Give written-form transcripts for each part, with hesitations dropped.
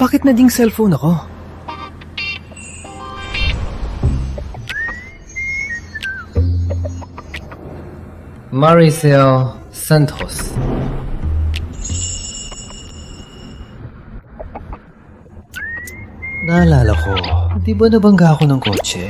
Bakit naging cellphone ako? Maricel Santos. Naalala ko, di ba nabangga ako ng kotse?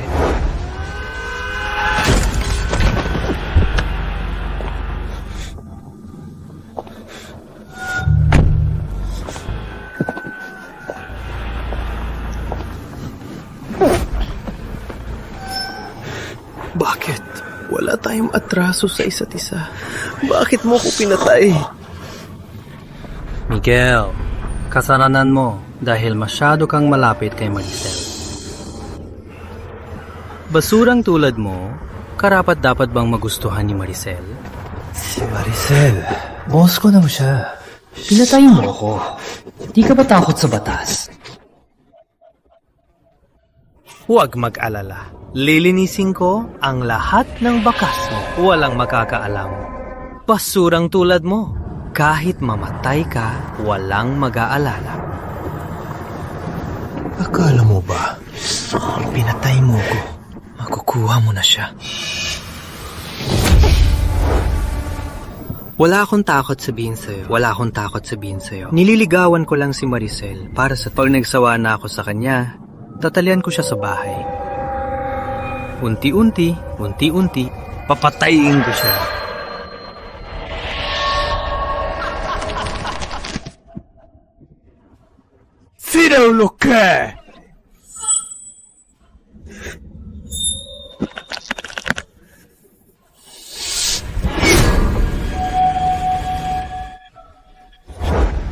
Bakit? Wala tayong atraso sa isa't isa. Bakit mo ko pinatay? Miguel, kasalanan mo dahil masyado kang malapit kay Maricel. Basurang tulad mo, karapat-dapat bang magustuhan ni Maricel? Si Maricel, boss ko naman siya. Pinatay mo ako. Di ka ba takot sa batas? Huwag mag-alala. Lilinisin ko ang lahat ng bakas mo. Walang makakaalam. Basurang tulad mo. Kahit mamatay ka, walang mag-aalala. Akala mo ba, pinatay mo ko, makukuha mo na siya? Wala akong takot sabihin sa'yo. Nililigawan ko lang si Maricel para sa pag nagsawa na ako sa kanya, tatalian ko siya sa bahay. Unti-unti, papatayin ko siya. Sinaulo ka!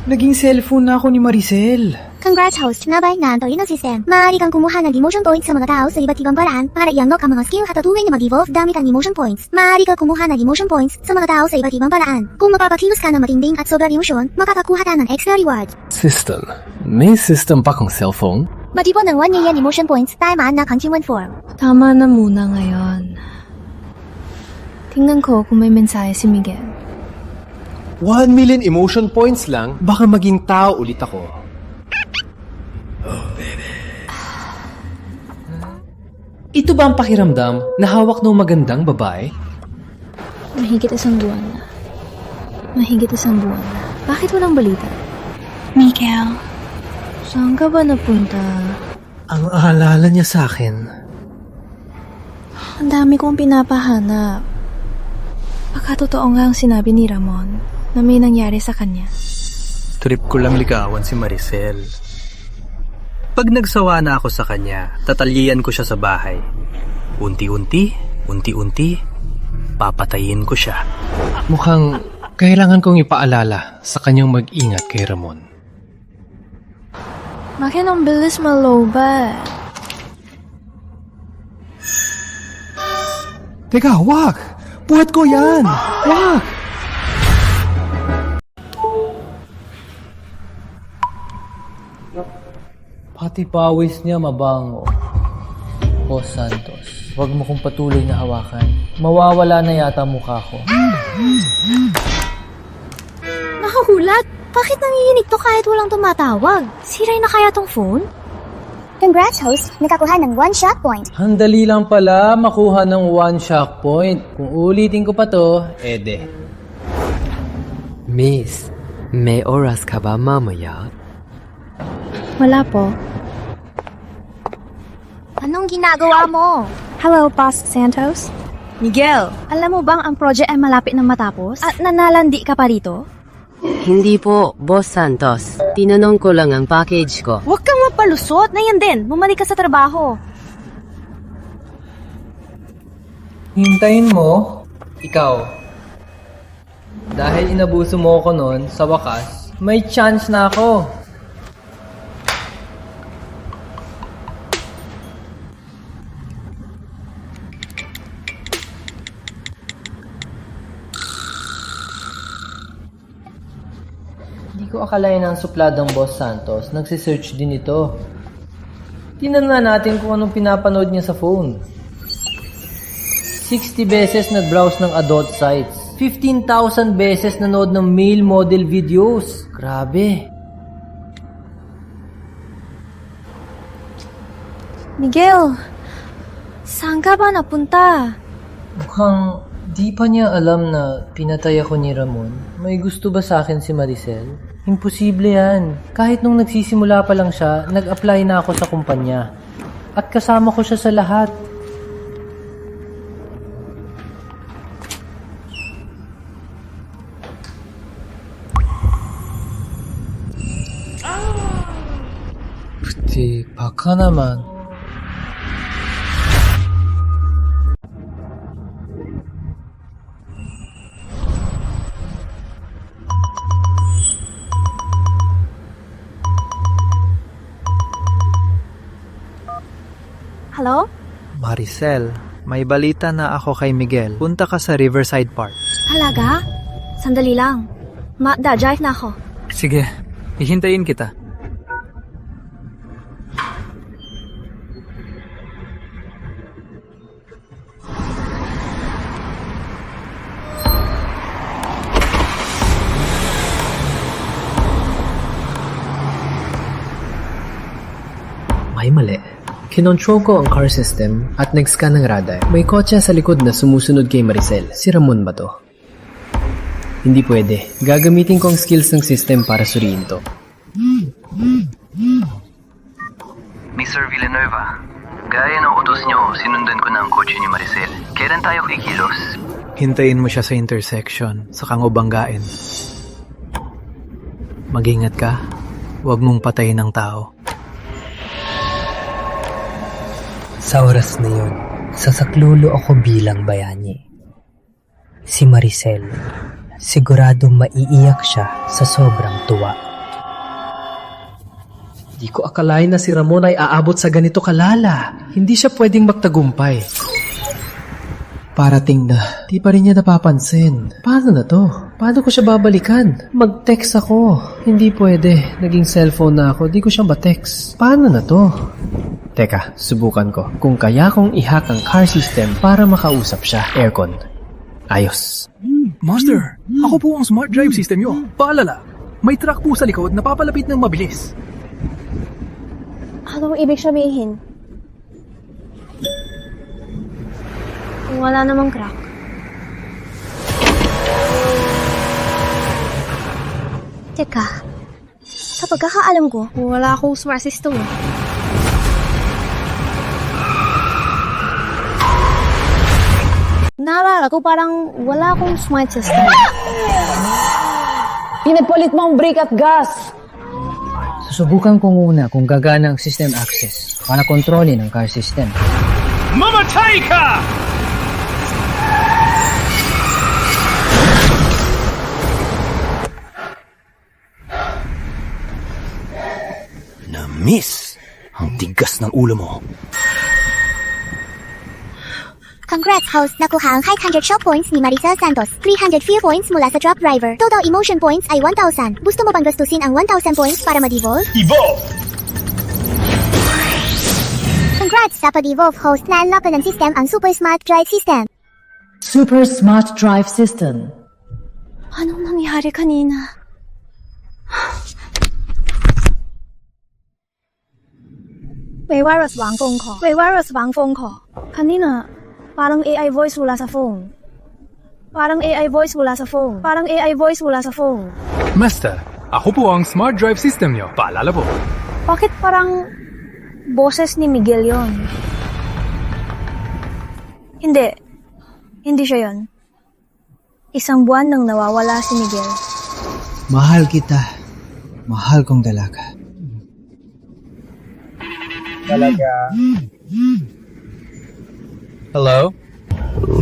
Naging cellphone na ako ni Maricel. Congrats host, nabay na ang Torino system. Maaari kang kumuha ng emotion points sa mga tao sa iba't ibang paraan para i-unlock ang mga skill at tatuloy na mag-evolve gamit ang emotion points. Maaari kang kumuha ng emotion points sa mga tao sa iba't ibang paraan. Kung mapapakilos ka ng matinding at sobrang emosyon, makakakuha ka ng extra reward. System? May system pa kung cellphone? Matipon ng 1 million emotion points, taimaan na Kangchingwen form. Tama na muna ngayon. Tingnan ko kung may mensahe si Miguel. 1 million emotion points lang, baka maging tao ulit ako. Ito ba ang pakiramdam na hawak ng magandang babae? Mahigit 1 buwan na. Bakit walang balita? Miguel. Saan ka ba napunta? Ang aalala niya sa akin. Ang dami kong pinapahanap. Baka totoo nga ang sinabi ni Ramon na may nangyari sa kanya. Trip ko lang ligawan si Maricel. Pag nagsawa na ako sa kanya, tatalian ko siya sa bahay. Unti-unti, papatayin ko siya. Mukhang kailangan kong ipaalala sa kanyang mag-ingat kay Ramon. Bakit ang bilis malobat? Teka, wag! Buhat ko yan! Wag! Pati pawis niya mabango. Boss Santos, huwag mo kong patuloy na hawakan. Mawawala na yata mukha ko. Nakagulat! Bakit nanginginig to kahit walang tumatawag? Siray na kaya tong phone? Congrats host, nakakuha ng 1 shot point. Handali lang pala makuha ng 1 shock point. Kung ulitin ko pa to, ede. Miss, may oras ka ba mamaya? Wala po. Anong ginagawa mo? Hello, Boss Santos. Miguel, alam mo bang ang project ay malapit na matapos? At nanalandi ka pa rito? Hindi po, Boss Santos. Tinanong ko lang ang package ko. Huwag kang mapalusot na yan din. Bumalik ka sa trabaho. Hintayin mo, ikaw. Dahil inabuso mo ako noon, sa wakas, may chance na ako. Hindi ko akalain ang supladong Boss Santos. Nagsisearch din ito. Tingnan nga natin kung anong pinapanood niya sa phone. 60 beses nag-browse ng adult sites. 15,000 beses nanood ng male model videos. Grabe. Miguel, saan ka ba napunta? Mukhang di pa niya alam na pinatay ako ni Ramon. May gusto ba sa akin si Maricel? Imposible yan. Kahit nung nagsisimula pa lang siya, nag-apply na ako sa kumpanya. At kasama ko siya sa lahat. Puti, baka naman. Hello? Maricel, may balita na ako kay Miguel. Punta ka sa Riverside Park. Talaga? Sandali lang. Drive na ako. Sige, hihintayin kita. May mali. Kinontrol ko ang car system at nag-scan ng radar. May kotse sa likod na sumusunod kay Maricel. Si Ramon ba to? Hindi pwede. Gagamitin ko ang skills ng system para suriin to. Mr. Villanueva, gaya ng utos niyo, sinundan ko na ang kotse ni Maricel. Kailan tayo kikilos? Hintayin mo siya sa intersection, sa kang ubanggain. Mag-ingat ka. Huwag mong patayin ang tao. Sa oras na yun, sasaklulo ako bilang bayani. Si Maricel, sigurado maiiyak siya sa sobrang tuwa. Di ko akalain na si Ramon ay aabot sa ganito kalala. Hindi siya pwedeng magtagumpay. Parating na, di pa rin niya napapansin. Paano na to? Paano ko siya babalikan? Mag-text ako. Hindi pwede. Naging cellphone na ako, di ko siya ma-text. Paano na to? Teka, subukan ko. Kung kaya kong i-hack ang car system para makausap siya. Aircon. Ayos. Master, ako po ang smart drive system nyo. Paalala, may truck po sa likod na papalapit ng mabilis. Anong ibig sabihin? Kung wala namang crack. Teka, sa pagkakaalam ko, wala akong smart system. Naalala ko parang wala akong smart system. Pinapalit mo ang brake at gas! Susubukan ko muna kung gagana ang system access para kontrolin ang car system. Mamatay ka! Na-miss! Ang tigas ng ulo mo. Congrats, host! Nakuha ang 500 shop points ni Maricel Santos. 304 points mula sa truck driver. Total emotion points ay 1,000. Gusto mo bang gastusin ang 1,000 points para ma-devolve? Evolve! Congrats sa pag-devolve, host! Na-unlock ng system ang Super Smart Drive System. Super Smart Drive System. Anong nangyari kanina? Waywaras bang phone ko? Waywaras bang phone ko? Kanina, parang AI voice mula sa phone. Parang AI voice mula sa phone. Parang AI voice mula sa phone. Master, ako po ang smart drive system nyo. Paalala po. Bakit parang boses ni Miguel yon? Hindi. Hindi siya yon. Isang buwan nang nawawala si Miguel. Mahal kita. Mahal kong dalaga. Talaga. Hello?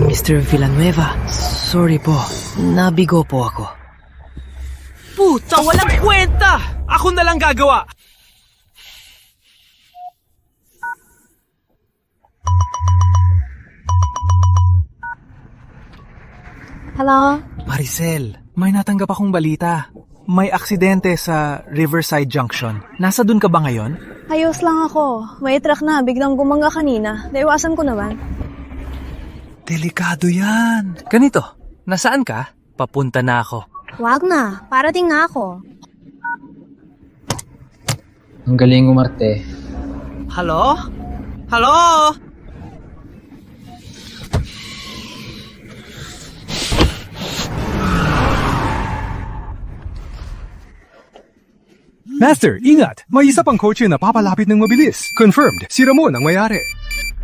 Mr. Villanueva, sorry po. Nabigo po ako. Puta, walang kwenta! Ako na lang gagawa! Hello? Maricel, may natanggap akong balita. May aksidente sa Riverside Junction. Nasa dun ka ba ngayon? Ayos lang ako. May truck na, biglang gumangga kanina. Naiwasan ko naman. Delikado yan. Ganito, nasaan ka? Papunta na ako. Wag na, parating na ako. Ang galing umarte. Hello? Hello? Master, ingat! May isa pang kotse na papalapit ng mabilis. Confirmed, si Ramon ang may-ari.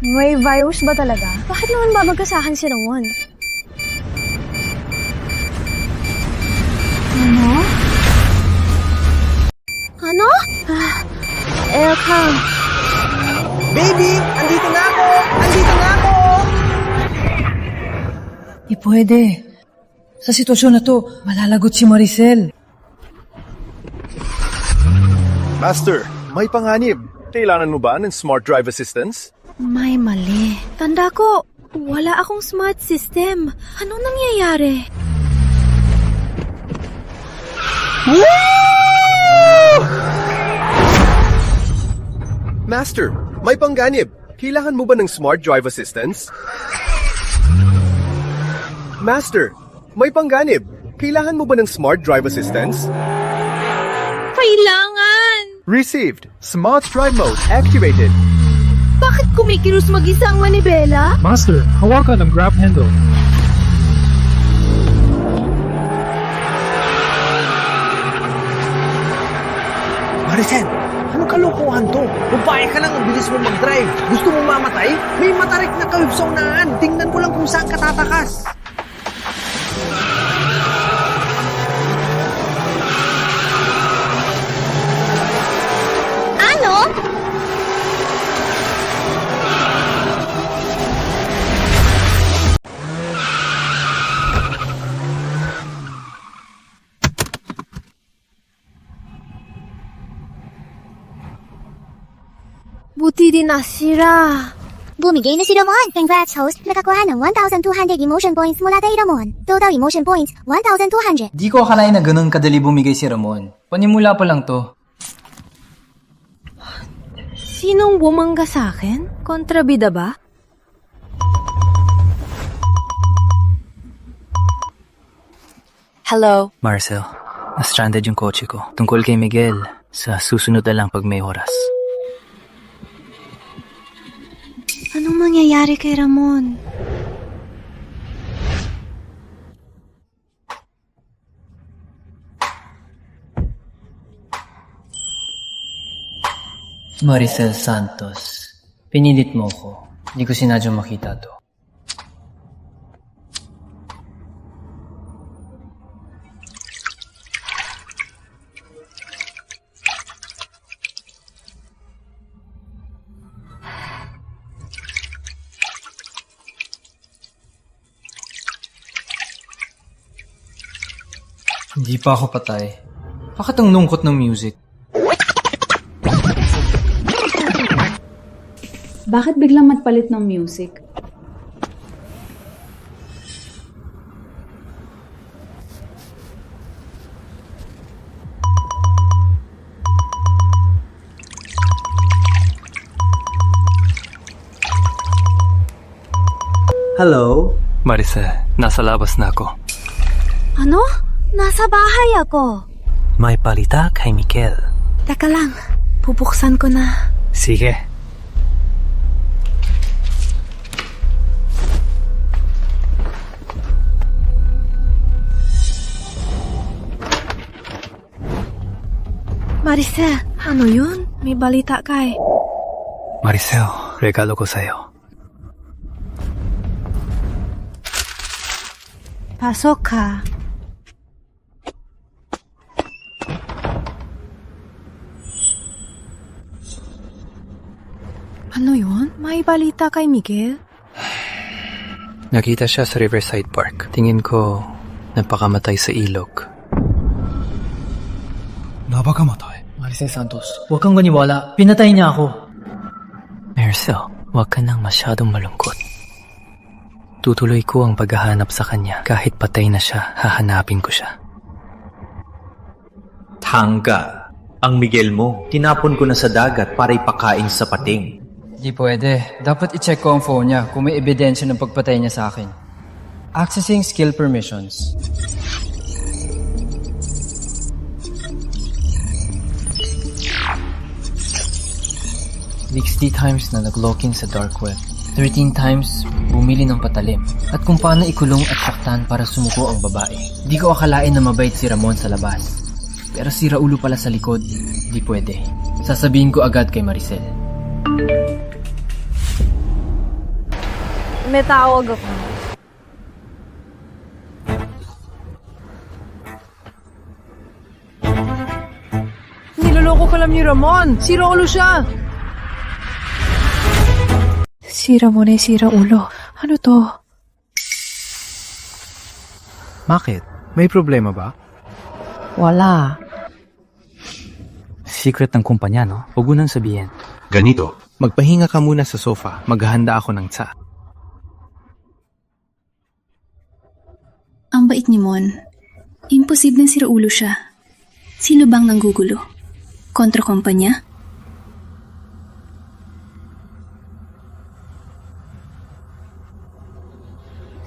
May virus ba talaga? Bakit naman babagka sa akin si Ramon? Ano? Ano? Elcam. Baby! Andito na ako! Andito na ako! Di pwede. Sa sitwasyon na to, malalagot si Maricel. Master, may panganib. Kailangan mo ba ng smart drive assistance? May mali. Tanda ko, wala akong smart system. Anong nangyayari? Master, may panganib. Kailangan mo ba ng smart drive assistance? Master, may panganib. Kailangan mo ba ng smart drive assistance? Kailangan! Received. Smart drive mode activated. Bakit kumikilos mag-isa ang manibela? Master, hawakan ang grab handle. Maricel, anong kalokohan to? Babae ka lang, ang bilis mo mag-drive. Gusto mo mamatay? May matarik na kawib sa unahan. Tingnan mo lang kung saan ka tatakas. Ano? Buti din nasira. Bumigay na si Ramon. Congrats, host. Nakakuha ng 1,200 emotion points mula kay Ramon. Total emotion points, 1,200. Di ko akalain na ganun kadali bumigay si Ramon. Panimula pa lang to. Sinong bumangga sa akin? Kontrabida ba? Hello? Marcel, na-stranded yung kotse ko. Tungkol kay Miguel, sa susunod na lang pag may oras. Anong mangyayari kay Ramon? Maricel Santos, pinilit mo ko. Hindi ko sinadyang makita to. Hindi pa ako patay. Bakit ang lungkot ng music? Bakit biglang magpalit ng music? Hello? Maricel, nasa labas na ako. Ano? Nasa bahay ako. May balita kay Miguel. Teka lang, bubuksan ko na. Sige. Maricel, ano yun? May balita kay. Maricel, regalo ko sa'yo. Pasok ka. Ano yun? May balita kay Miguel? Nakita siya sa Riverside Park. Tingin ko, napakamatay sa ilog. Napakamatay? Maricel Santos, huwag kang maniwala. Pinatay niya ako. Maricel, huwag ka nang masyadong malungkot. Tutuloy ko ang paghahanap sa kanya. Kahit patay na siya, hahanapin ko siya. Tangga. Ang Miguel mo, tinapon ko na sa dagat para ipakain sa pating. Di pwede. Dapat i-check ko ang phone niya kung may ebidensya ng pagpatay niya sa akin. Accessing skill permissions. 60 times na nag-login sa dark web. 13 times bumili ng patalim. At kung paano ikulong at saktan para sumuko ang babae. Di ko akalain na mabait si Ramon sa labas. Pero si Raulo pala sa likod, di pwede. Sasabihin ko agad kay Maricel. May tawag ako. Niloloko ka lang ni Ramon. Si Raulo siya. Si Ramon ay si Raulo. Ano to? Bakit? May problema ba? Wala. Secret ng kumpanya, no? Huwag mo nang sabihin. Ganito. Magpahinga ka muna sa sofa. Maghahanda ako ng tsa. Ang bait ni Mon. Imposibleng si Raulo siya. Sino bang nanggugulo? Kontra kumpanya?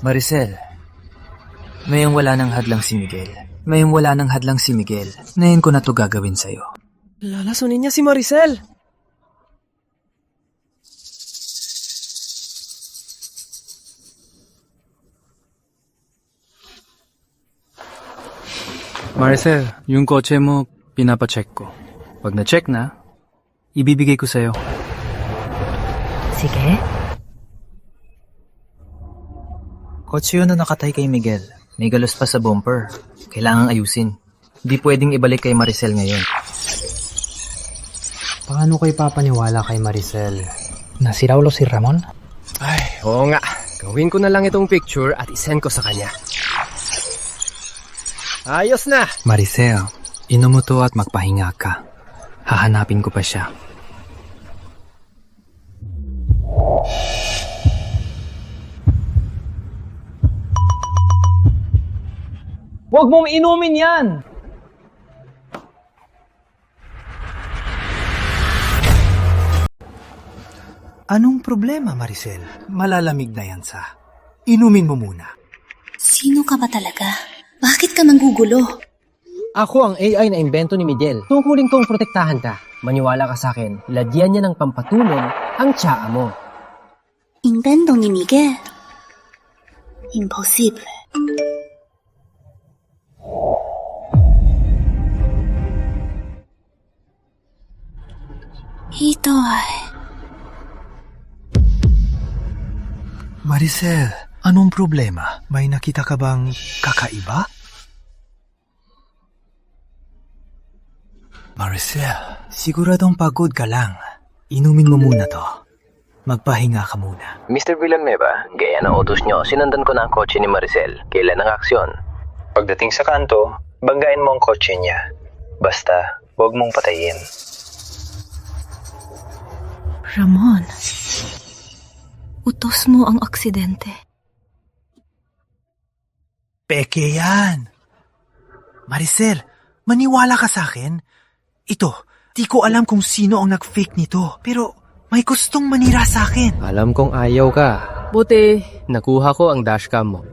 Maricel, ngayong wala nang hadlang si Miguel. Ngayon ko na to gagawin sa'yo. Lalasunin niya si Maricel. Maricel, yung kotse mo, pinapacheck ko. Pag na-check na, ibibigay ko sa'yo. Sige. Kotse yun na nakatay kay Miguel. May galos pa sa bumper. Kailangang ayusin. Di pwedeng ibalik kay Maricel ngayon. Paano ko ipapaniwala kay Maricel na si Raulo si Ramon? Ay, oo nga. Gawin ko na lang itong picture at isend ko sa kanya. Ayos na! Maricel, inom mo to at magpahinga ka. Hahanapin ko pa siya. Huwag mong inumin yan! Anong problema, Maricel? Malalamig na yan sa... Inumin mo muna. Sino ka ba talaga? Bakit ka manggugulo? Ako ang AI na imbento ni Miguel. Tungkulin kong protektahan ka. Maniwala ka sa akin. Lagyan niya ng pampatulog ang tsaa mo. Invento ni Miguel? Imposible. Ito ay... Maricel, anong problema? May nakita ka bang kakaiba? Maricel, siguradong pagod ka lang. Inumin mo muna to. Magpahinga ka muna. Mr. Villanueva, gaya ng utos nyo, sinundan ko na ang kotse ni Maricel. Kailan ang aksyon? Pagdating sa kanto, banggain mo ang kotse niya. Basta, huwag mong patayin. Ramon, utos mo ang aksidente. Peke yan. Maricel, maniwala ka sa akin. Ito, di ko alam kung sino ang nag-fake nito, pero may gustong manira sa akin. Alam kong ayaw ka. Buti, nakuha ko ang dashcam mo.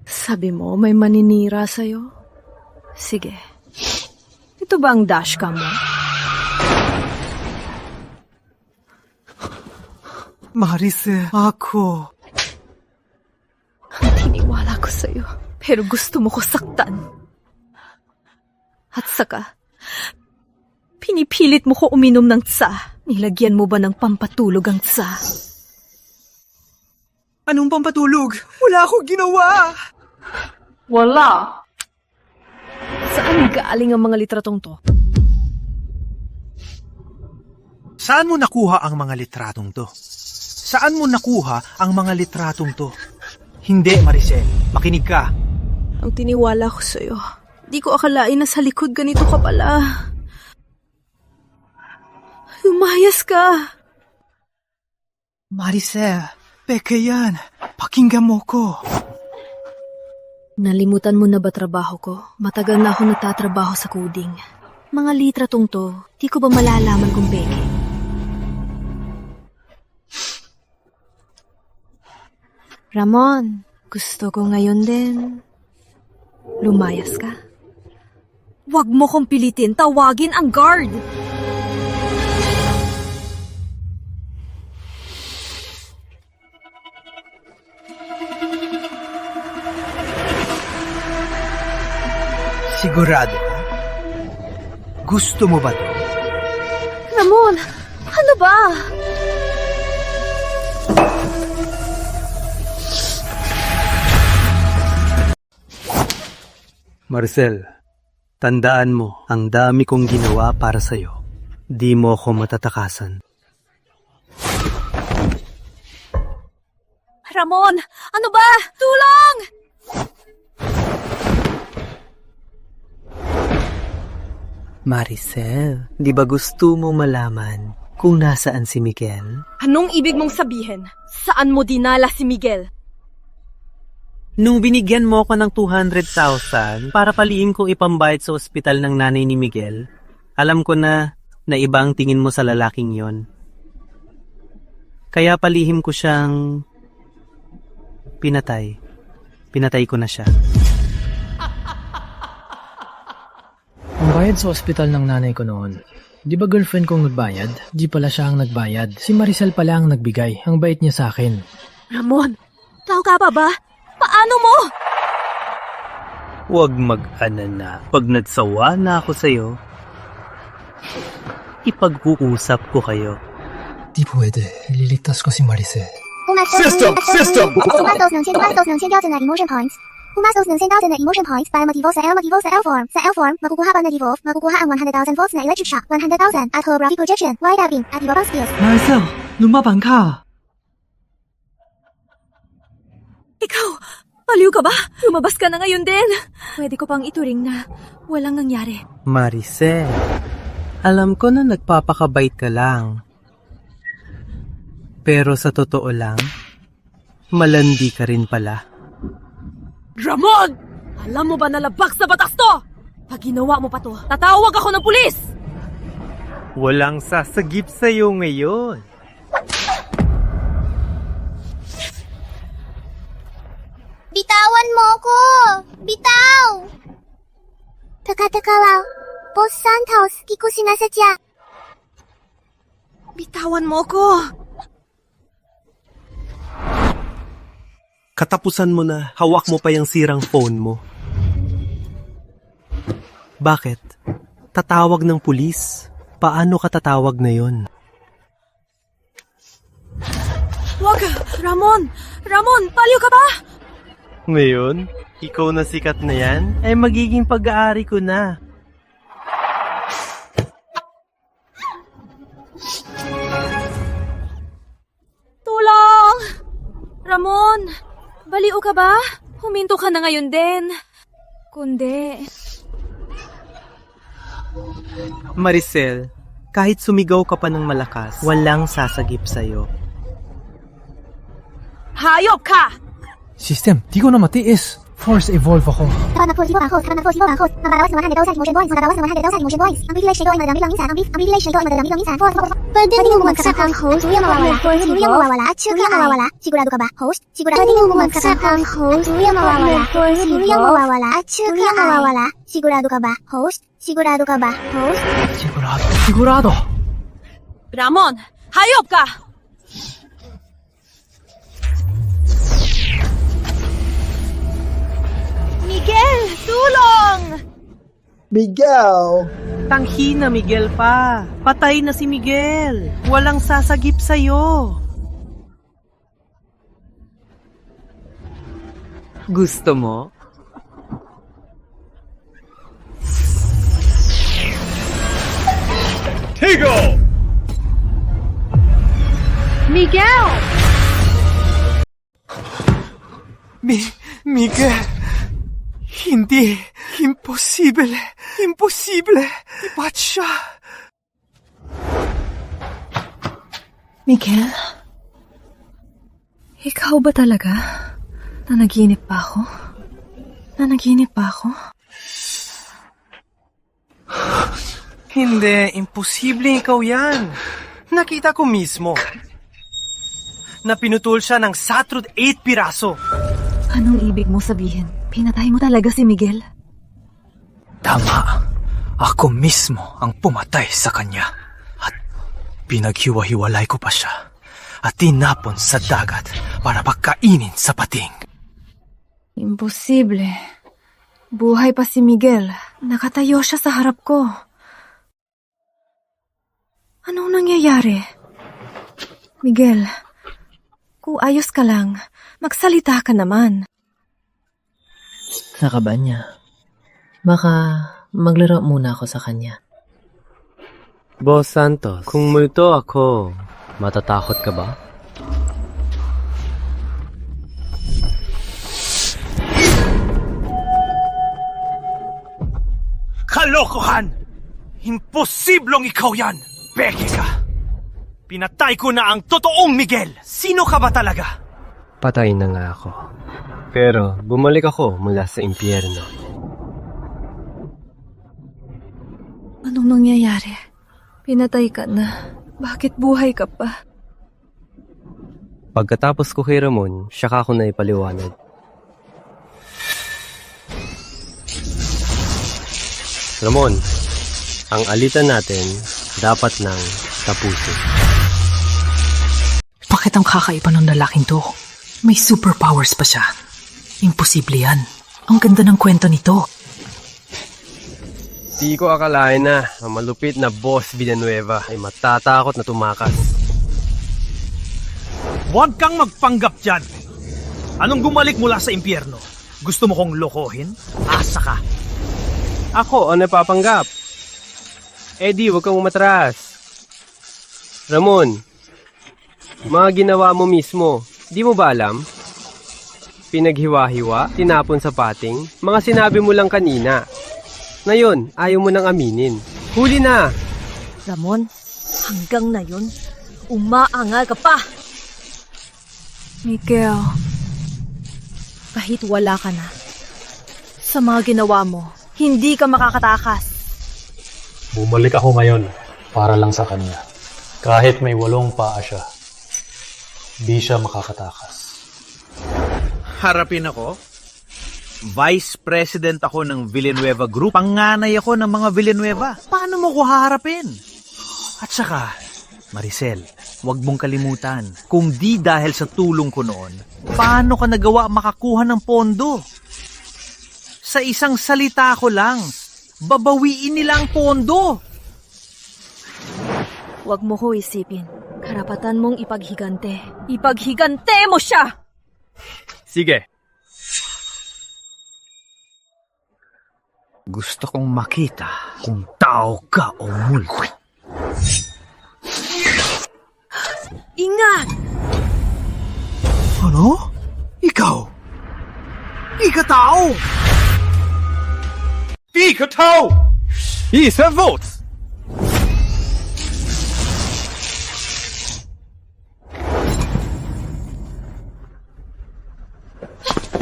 Sabi mo, may maninira sa'yo? Sige. Ito ba ang dashcam mo? Maricel, ako. Tiniwala ko sa'yo, pero gusto mo ko saktan. At saka, pinipilit mo ko uminom ng tsa. Nilagyan mo ba ng pampatulog ang tsa? Anong pampatulog? Wala akong ginawa! Wala! Saan galing ang mga litratong to? Saan mo nakuha ang mga litratong to? Saan mo nakuha ang mga litratong to? Hindi, Maricel. Makinig ka. Ang tiniwala ko sa'yo. Di ko akalain na sa likod ganito ka pala. Lumayas ka. Maricel, peke yan. Pakinggan mo ko. Nalimutan mo na ba trabaho ko? Matagal na ako nagtatrabaho sa coding. Mga litratong to, di ko ba malalaman kung peke? Ramon, gusto ko ngayon din. Lumayas ka? Huwag mo kong pilitin, tawagin ang guard! Sigurado ka? Gusto mo ba to? Ramon, ano ba? Maricel, tandaan mo, ang dami kong ginawa para sa'yo. Di mo ako matatakasan. Ramon, ano ba? Tulong! Maricel, di ba gusto mo malaman kung nasaan si Miguel? Anong ibig mong sabihin? Saan mo dinala si Miguel? Nung binigyan mo ako ng 200,000 para paliin kong ipambayad sa ospital ng nanay ni Miguel, alam ko na iba ang tingin mo sa lalaking yon. Kaya palihim ko siyang pinatay. Pinatay ko na siya. Ang bayad sa ospital ng nanay ko noon, di ba girlfriend kong nagbayad? Di pala siya ang nagbayad. Si Maricel pala ang nagbigay. Ang bait niya sa akin. Ramon, tao ka pa ba? Paano mo? Huwag mag-alala. Pag nagsawa na ako sa'yo, ipag-uusap ko kayo. Di pwede. Ililigtas ko si Maricel. System! Umastos ng 10,000 na emotion points. Umastos ng 10,000 na emotion points para mag-evolve sa L form. Sa L form, makukuha pa na-devolve, makukuha ang 100,000 volts na electric shock, 100,000 at holographic projection, wide tapping, at iba pang skills. Maricel, lumaban ka! Ikaw, baliw ka ba? Lumabas ka na ngayon din. Pwede ko pang ituring na walang nangyari. Maricel, alam ko na nagpapakabait ka lang. Pero sa totoo lang, malandi ka rin pala. Ramon! Alam mo ba na labag sa batas to? Pag ginawa mo pa to, tatawag ako ng pulis! Walang sasagip sa'yo ngayon. Bitawan mo ko! Bitaw! Taka lang. Boss Santos, di ko sinasadya. Bitawan mo ko! Katapusan mo na, hawak mo pa yung sirang phone mo. Bakit? Tatawag ng pulis? Paano ka tatawag na yon? Wag! Ramon! Ramon, baliw ka ba? Ngayon, ikaw na sikat na yan, ay magiging pag-aari ko na. Tulong! Ramon! Baliw ka ba? Huminto ka na ngayon din. Kundi... Maricel, kahit sumigaw ka pa ng malakas, walang sasagip sa'yo. Hayop ka! System, di ko na matiis. Force evolve ako. Kapag nag-force evolve ang host, mababawas ng 100,000 emotion points. Ang privilege nito ay madadamit lang minsan. Pwede mo bumagsak ang host, tuluyang mawawala. Sigurado ka ba, host? Pwede mo bumagsak ang host, tuluyang mawawala. Sigurado ka ba, host? Sigurado. Ramon, hayop ka! Miguel, tulong! Miguel! Tanghi na Miguel pa. Patay na si Miguel. Walang sasagip sa'yo. Gusto mo? Tigo! Miguel! Miguel! Hindi. Imposible. Ibat siya. Miguel? Ikaw ba talaga? Nanaginip pa ako? Hindi, imposible ikaw yan. Nakita ko mismo. Na pinutol siya ng satrud 8 piraso. Anong ibig mo sabihin? Pinatay mo talaga si Miguel? Tama. Ako mismo ang pumatay sa kanya. At pinaghiwa-hiwalay ko pa siya. At tinapon sa dagat para pagkainin sa pating. Imposible. Buhay pa si Miguel. Nakatayo siya sa harap ko. Anong nangyayari? Miguel, kung ayos ka lang, magsalita ka naman. Sa kaba niya. Baka maglaro muna ako sa kanya. Boss Santos, kung multo ako, matatakot ka ba? Kalokohan! Imposiblong ikaw yan! Peke ka! Pinatay ko na ang totoong Miguel! Sino ka ba talaga? Patay na nga ako. Pero bumalik ako mula sa impyerno. Anong nangyayari? Pinatay ka na. Bakit buhay ka pa? Pagkatapos ko kay Ramon, siya ka ako na ipaliwanag. Ramon, ang alitan natin dapat nang tapusin. Bakit ang kakaiba ng lalaking to? May superpowers pa siya. Imposible yan. Ang ganda ng kwento nito. Di ko akalain na ang malupit na boss Villanueva ay matatakot na tumakas. Huwag kang magpanggap dyan! Anong gumalik mula sa impyerno? Gusto mo kong lokohin? Asa ka! Ako ang napapanggap. Eddie, huwag kang umatras. Ramon, mga ginawa mo mismo, di mo ba alam? Pinaghiwa-hiwa, tinapon sa pating, mga sinabi mo lang kanina. Ngayon, ayaw mo nang aminin. Huli na! Ramon, hanggang na yun, umaangal ka pa! Miguel, kahit wala ka na, sa mga ginawa mo, hindi ka makakatakas. Bumalik ako ngayon para lang sa kanya. Kahit may 8 paa siya, di siya makakatakas. Harapin ako? Vice President ako ng Villanueva Group. Panganay ako ng mga Villanueva. Paano mo ko haharapin? At saka, Maricel, huwag mong kalimutan, kung di dahil sa tulong ko noon, paano ka nagawa makakuha ng pondo? Sa isang salita ko lang, babawiin nila ang pondo. Huwag mo ko isipin. Karapatan mong ipaghigante. Ipaghigante mo siya! Sige. Gusto kong makita kung tao ka o multo. Ingat! Ano? Ikaw? Di ka tao! Di ka tao! Isa votes!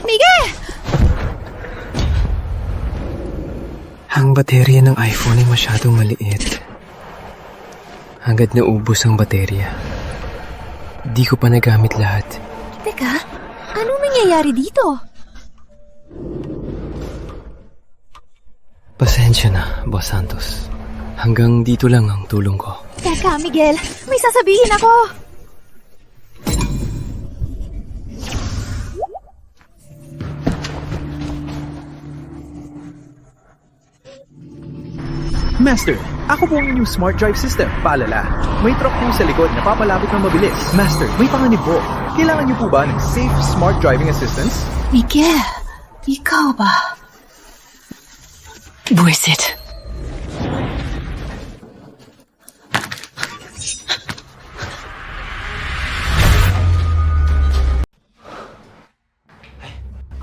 Miguel! Ang baterya ng iPhone ay masyadong maliit. Hanggat naubos ang baterya, di ko pa nagamit lahat. Teka, anong nangyayari dito? Pasensya na, Boss Santos. Hanggang dito lang ang tulong ko. Teka, Miguel, may sasabihin ako! Master, ako po ang inyong smart drive system. Paalala, may truck po sa likod na papalapit ng mabilis. Master, may panganib po. Kailangan niyo po ba ng safe smart driving assistance? Miguel, ikaw ba? Buwisit.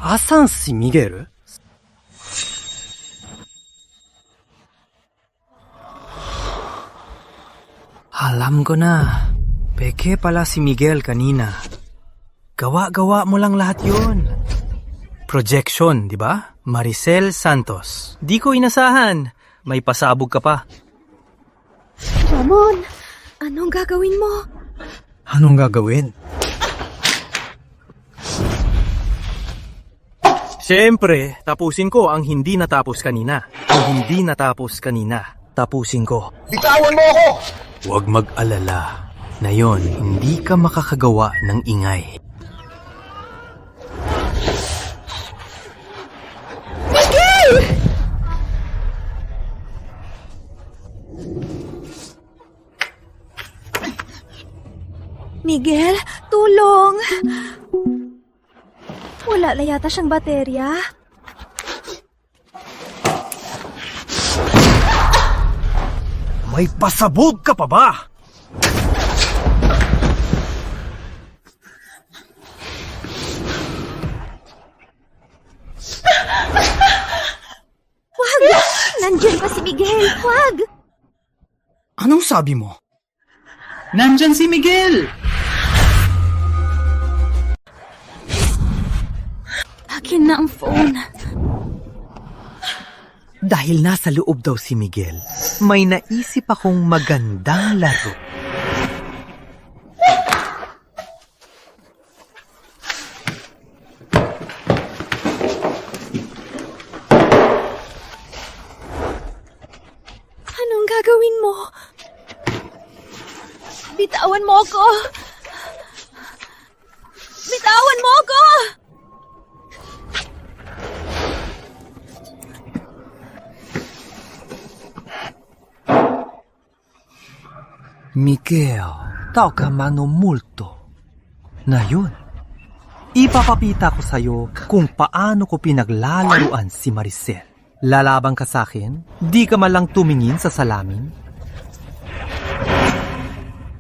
Asan si Miguel? Alam ko na. Peke pala si Miguel kanina. Gawa-gawa mo lang lahat yun. Projection, di ba? Maricel Santos. Di ko inasahan. May pasabog ka pa. Ramon, anong gagawin mo? Anong gagawin? Siyempre, tapusin ko ang hindi natapos kanina. Ang hindi natapos kanina, tapusin ko. Bitawan mo ako! Huwag mag-alala. Na yon, hindi ka makakagawa ng ingay. Miguel! Miguel, tulong! Wala na yata siyang baterya. May pasabog ka pa ba? Wag! Nandiyan pa si Miguel! Wag! Anong sabi mo? Nandyan si Miguel! Akin na ang phone. Dahil nasa loob daw si Miguel, may naisip akong magandang laro. Anong gagawin mo? Bitawan mo ako! Bitawan mo ako! Miguel, tao ka manomulto. Na yun, ipapapita ko sa'yo kung paano ko pinaglalaruan si Maricel. Lalabang ka sa'kin? Di ka malang tumingin sa salamin?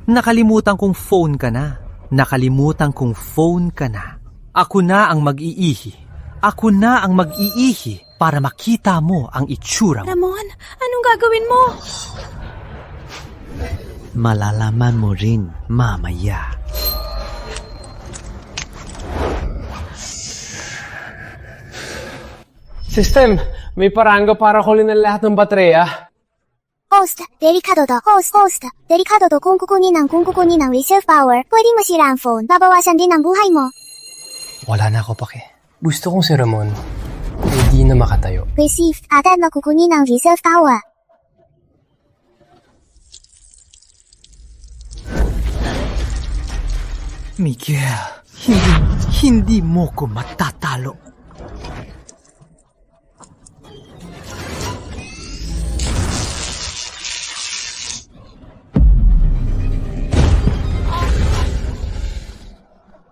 Nakalimutan kong phone ka na. Nakalimutan kong phone ka na. Ako na ang mag-iihi. Ako na ang mag-iihi para makita mo ang itsura mo. Ramon, anong gagawin mo? Malalaman mo rin mamaya. System, may paraan ka para kunin ang lahat ng baterya. Host, delikado to. Host, delikado to kung kukunin ang reserve power. Pwedeng masira ang phone. Babawasan din ang buhay mo. Wala na ako pake. Gusto kong si Ramon, hindi na makatayo. Received, agad na kukunin ang reserve power. Miguel, hindi mo ko matatalo.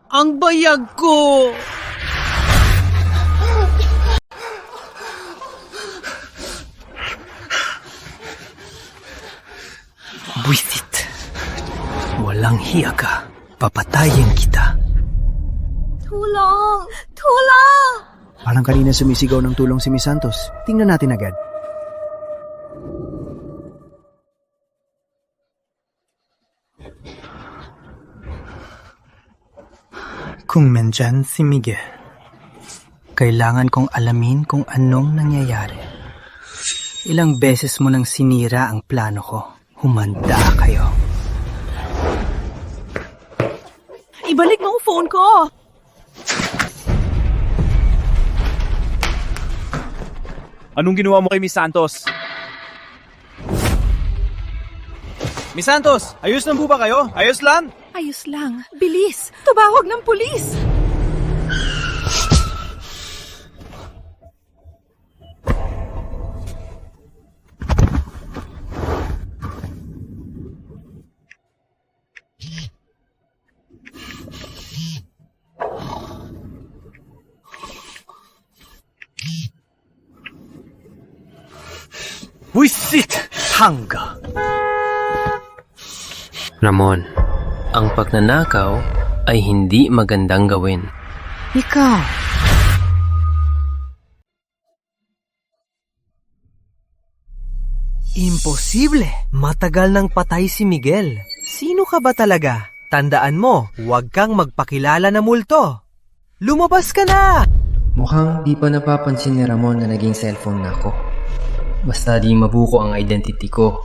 Ang bayag ko! Buisit. Walang hiya ka. Papatayin kita. Tulong! Tulong! Parang kanina sumisigaw ng tulong si Miss Santos. Tingnan natin agad. Kung nandyan si Miguel, kailangan kong alamin kung anong nangyayari. Ilang beses mo nang sinira ang plano ko. Humanda kayo. Ibalik mo ang phone ko! Anong ginawa mo kay Miss Santos? Miss Santos, ayos lang po ba kayo? Ayos lang? Ayos lang. Bilis! Tumawag ng pulis! Wisit! Hangga! Ramon, ang pagnanakaw ay hindi magandang gawin. Ikaw! Imposible! Matagal nang patay si Miguel. Sino ka ba talaga? Tandaan mo, huwag kang magpakilala na multo. Lumabas ka na! Mukhang di pa napapansin ni Ramon na naging cellphone na ako. Basta di mabuko ang identity ko,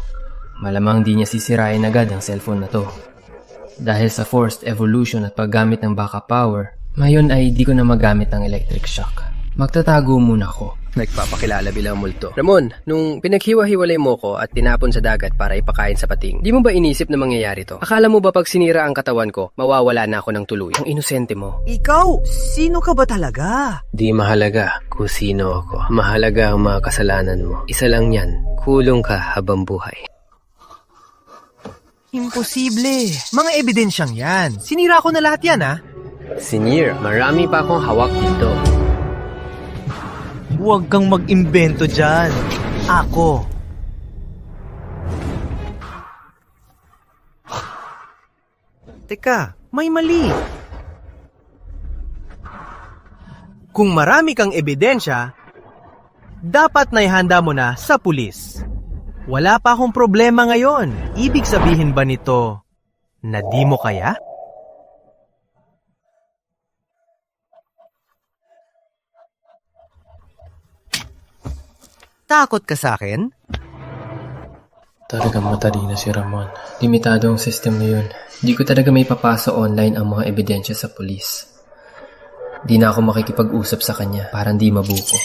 malamang di niya sisirain agad ang cellphone na to. Dahil sa forced evolution at paggamit ng backup power, ngayon ay di ko na magamit ang electric shock. Magtatago muna ako. Nagpapakilala bilang multo. Ramon, nung pinaghiwa-hiwalay mo ko at tinapon sa dagat para ipakain sa pating, di mo ba inisip na mangyayari to? Akala mo ba pag sinira ang katawan ko, mawawala na ako ng tuluyan? Ang inosente mo. Ikaw, sino ka ba talaga? Di mahalaga kung sino ako. Mahalaga ang mga kasalanan mo. Isa lang yan, kulong ka habang buhay. Imposible. Mga ebidensyang yan. Sinira ko na lahat yan, ha? Sinir, marami pa akong hawak dito. Huwag kang mag-imbento dyan. Ako. Teka, may mali. Kung marami kang ebidensya, dapat naihanda mo na sa pulis. Wala pa akong problema ngayon. Ibig sabihin ba nito na di mo kaya? Takot ka sa akin? Talagang matalino si Ramon. Limitado ang system na yun. Di ko talaga may papasa online ang mga ebidensya sa pulis. Di na ako makikipag-usap sa kanya. Parang di mabuko.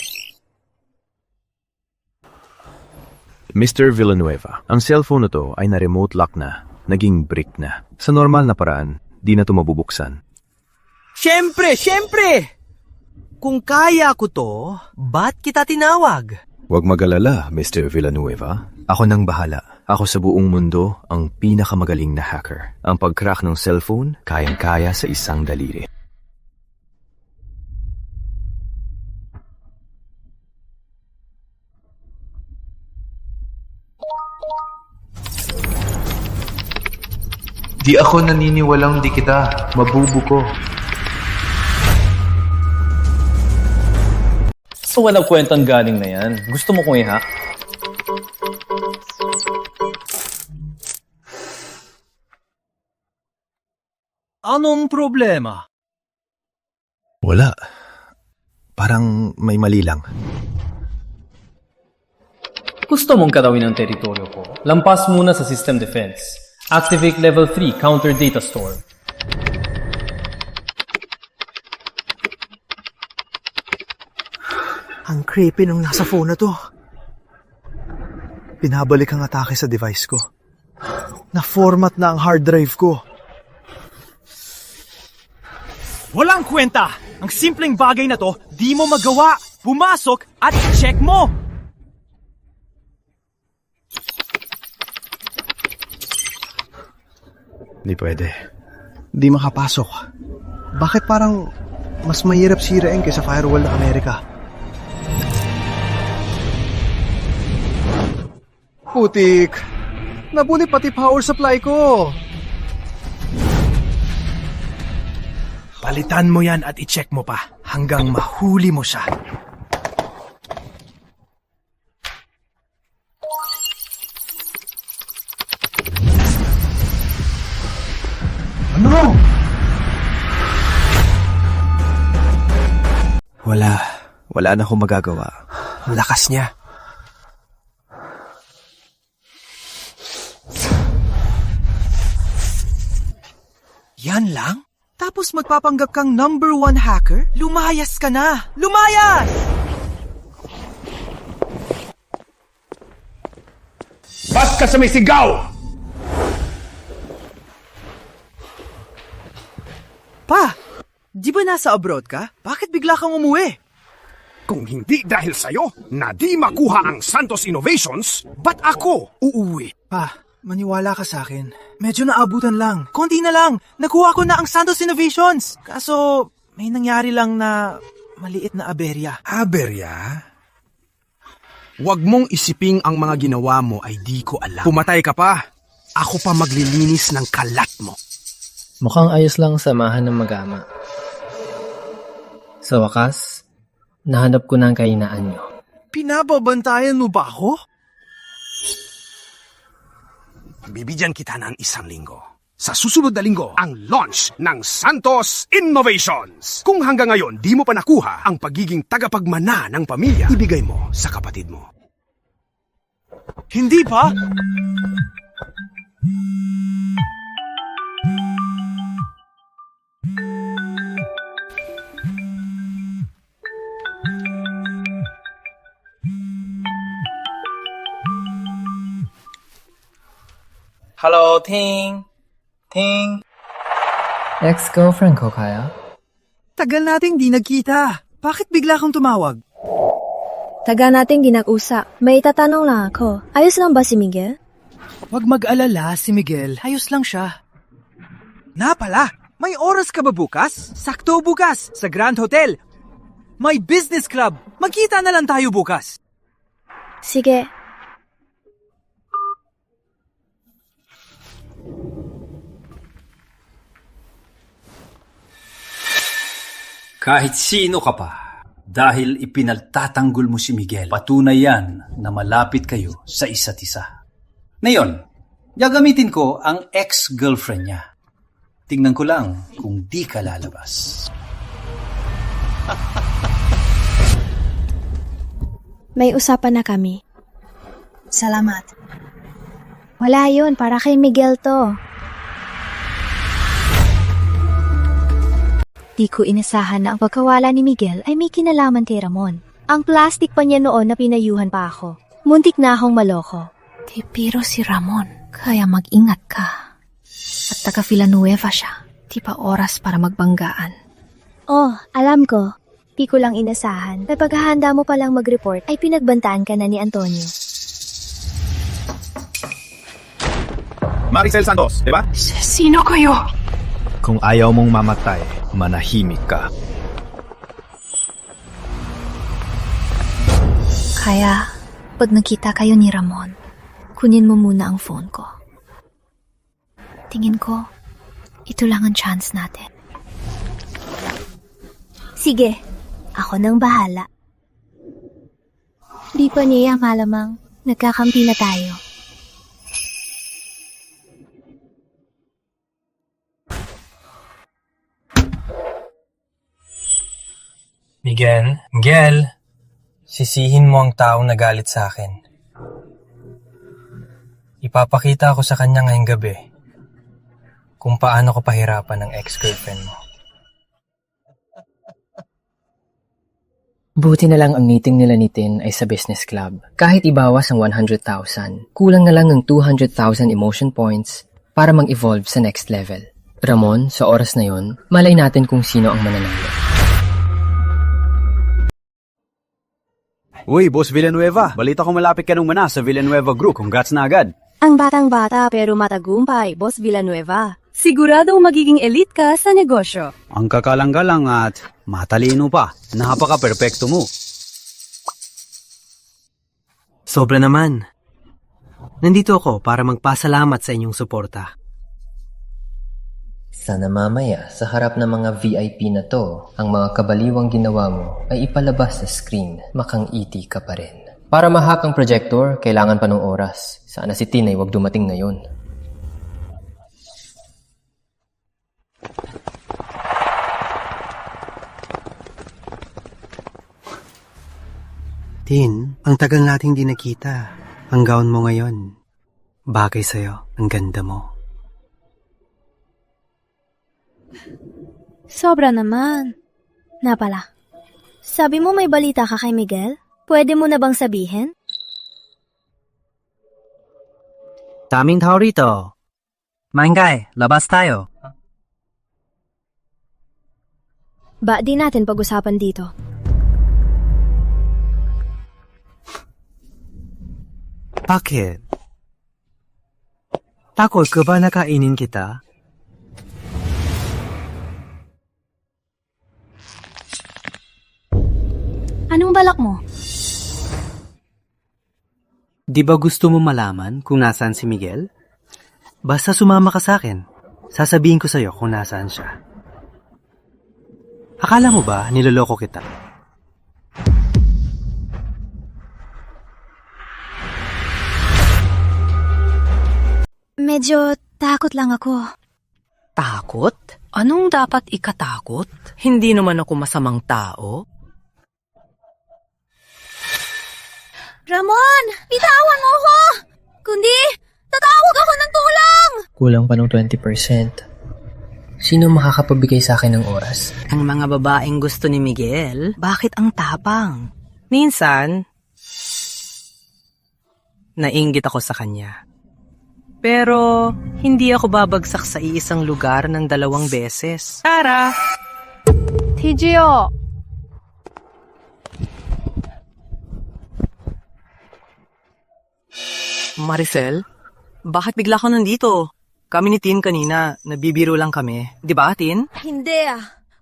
Mr. Villanueva, ang cellphone na to ay na-remote lock na. Naging brick na. Sa normal na paraan, di na to mabubuksan. Siyempre! Kung kaya ko to, ba't kita tinawag? Huwag mag-alala, Mr. Villanueva. Ako nang bahala. Ako sa buong mundo ang pinakamagaling na hacker. Ang pag-crack ng cellphone, kayang-kaya sa isang daliri. Di ako naniniwalang di kita. Mabubuko. So walang kwentang galing na yan. Gusto mo kong i-hack? Anong problema? Wala. Parang may mali lang. Gusto mong katawin ang teritoryo ko. Lampas muna sa system defense. Activate level 3 counter data store. Ang creepy nung nasa phone na to. Pinabalik ang atake sa device ko. Na-format na ang hard drive ko. Walang kwenta! Ang simpleng bagay na to, di mo magawa! Pumasok at check mo! Di pwede. Di makapasok. Bakit parang mas mahirap sirain kaysa firewall ng Amerika? Putik! Nabuli pati power supply ko! Palitan mo yan at i-check mo pa hanggang mahuli mo siya. Ano? Wala na akong magagawa. Ang lakas niya. Yan lang? Tapos magpapanggap kang number 1 hacker? Lumayas ka na! Lumayas! Bas ka sa may sigaw! Pa! Di ba nasa abroad ka? Bakit bigla kang umuwi? Kung hindi dahil sa'yo na di makuha ang Santos Innovations, ba't ako uuwi? Pa, maniwala ka sa akin. Medyo naabutan lang. Konti na lang! Nakuha ko na ang Santos Innovations! Kaso, may nangyari lang na maliit na aberya. Aberya? Huwag mong isiping ang mga ginawa mo ay di ko alam. Pumatay ka pa, ako pa maglilinis ng kalat mo. Mukhang ayos lang samahan ng mag-ama. Sa wakas, nahanap ko na ang kahinaan nyo. Pinababantayan mo ba ako? Bibigyan kita ng 1 linggo. Sa susunod na linggo, ang launch ng Santos Innovations. Kung hanggang ngayon di mo pa nakuha ang pagiging tagapagmana ng pamilya, ibigay mo sa kapatid mo. Hindi pa? Hello, Ting. Ting. Ex-girlfriend ko, kaya? Tagal nating di nagkita. Bakit bigla kang tumawag? Tagal nating di nag-usap. May tatanong lang ako. Ayos lang ba si Miguel? Huwag mag-alala, si Miguel. Ayos lang siya. Na pala, may oras ka ba bukas? Sakto bukas, sa Grand Hotel. May business club. Magkita na lang tayo bukas. Sige. Kahit sino ka pa, dahil ipinagtatanggol mo si Miguel, patunay yan na malapit kayo sa isa't isa. Ngayon, gagamitin ko ang ex-girlfriend niya. Tingnan ko lang kung di ka lalabas. May usapan na kami. Salamat. Wala yun, para kay Miguel to. Di ko inasahan na ang pagkawala ni Miguel ay may kinalaman kay Ramon. Ang plastic pa niya noon na pinayuhan pa ako. Muntik na akong maloko. Pero si Ramon, kaya mag-ingat ka. At taga Villanueva siya. Di pa oras para magbanggaan. Oh, alam ko. Di ko lang inasahan. Sa paghahanda mo palang mag-report ay pinagbantaan ka na ni Antonio. Maricel Santos, di ba? Sino kayo? Kung ayaw mong mamatay, manahimik ka. Kaya, pag nakita kayo ni Ramon, kunin mo muna ang phone ko. Tingin ko, ito lang ang chance natin. Sige, ako nang bahala. Di pa niya malamang nagkakampi na tayo. Miguel, sisihin mo ang taong nagalit sa akin. Ipapakita ko sa kanya ngayong gabi kung paano ko pahirapan ng ex-girlfriend mo. Buti na lang ang meeting nila ni Tin ay sa business club. Kahit ibawas ang 100,000, kulang na lang ng 200,000 emotion points para mag-evolve sa next level. Ramon, sa oras na yon, malay natin kung sino ang mananalo. Uy, Boss Villanueva. Balita ko malapit ka nung mana sa Villanueva Group. Congrats na agad. Ang batang-bata pero matagumpay, Boss Villanueva. Siguradong magiging elite ka sa negosyo. Ang kakalang-galang at matalino pa. Napaka-perpekto mo. Sobra naman. Nandito ako para magpasalamat sa inyong suporta. Sana mamaya, sa harap ng mga VIP na to, ang mga kabaliwang ginawa mo ay ipalabas sa screen, makang-iti ka pa rin. Para ma-hack ang projector, kailangan pa ng oras. Sana si Tin ay wag dumating ngayon. Tin, ang tagal nating di nakita. Ang gown mo ngayon. Bagay sa'yo. Ang ganda mo. Sobra naman. Napala. Sabi mo may balita ka kay Miguel? Pwede mo na bang sabihin? Daming tao rito. Mangay, labas tayo. Ba di natin pag-usapan dito. Bakit? Takot ka ba nakainin kita? Anong balak mo? Di ba gusto mo malaman kung nasaan si Miguel? Basta sumama ka sa akin. Sasabihin ko sa'yo kung nasaan siya. Akala mo ba niloloko kita? Medyo takot lang ako. Takot? Anong dapat ikatakot? Hindi naman ako masamang tao. Ramon! Bitawan mo ako! Kundi, tatawag ako ng tulong! Kulang pa ng 20%. Sino makakapabigay sa akin ng oras? Ang mga babaeng gusto ni Miguel, bakit ang tapang? Minsan, nainggit ako sa kanya. Pero, hindi ako babagsak sa iisang lugar ng 2 beses. Tara! TGO! Maricel, Bakit bigla ka nandito? Kami ni Tin kanina, nabibiro lang kami. Di ba, Tin? Hindi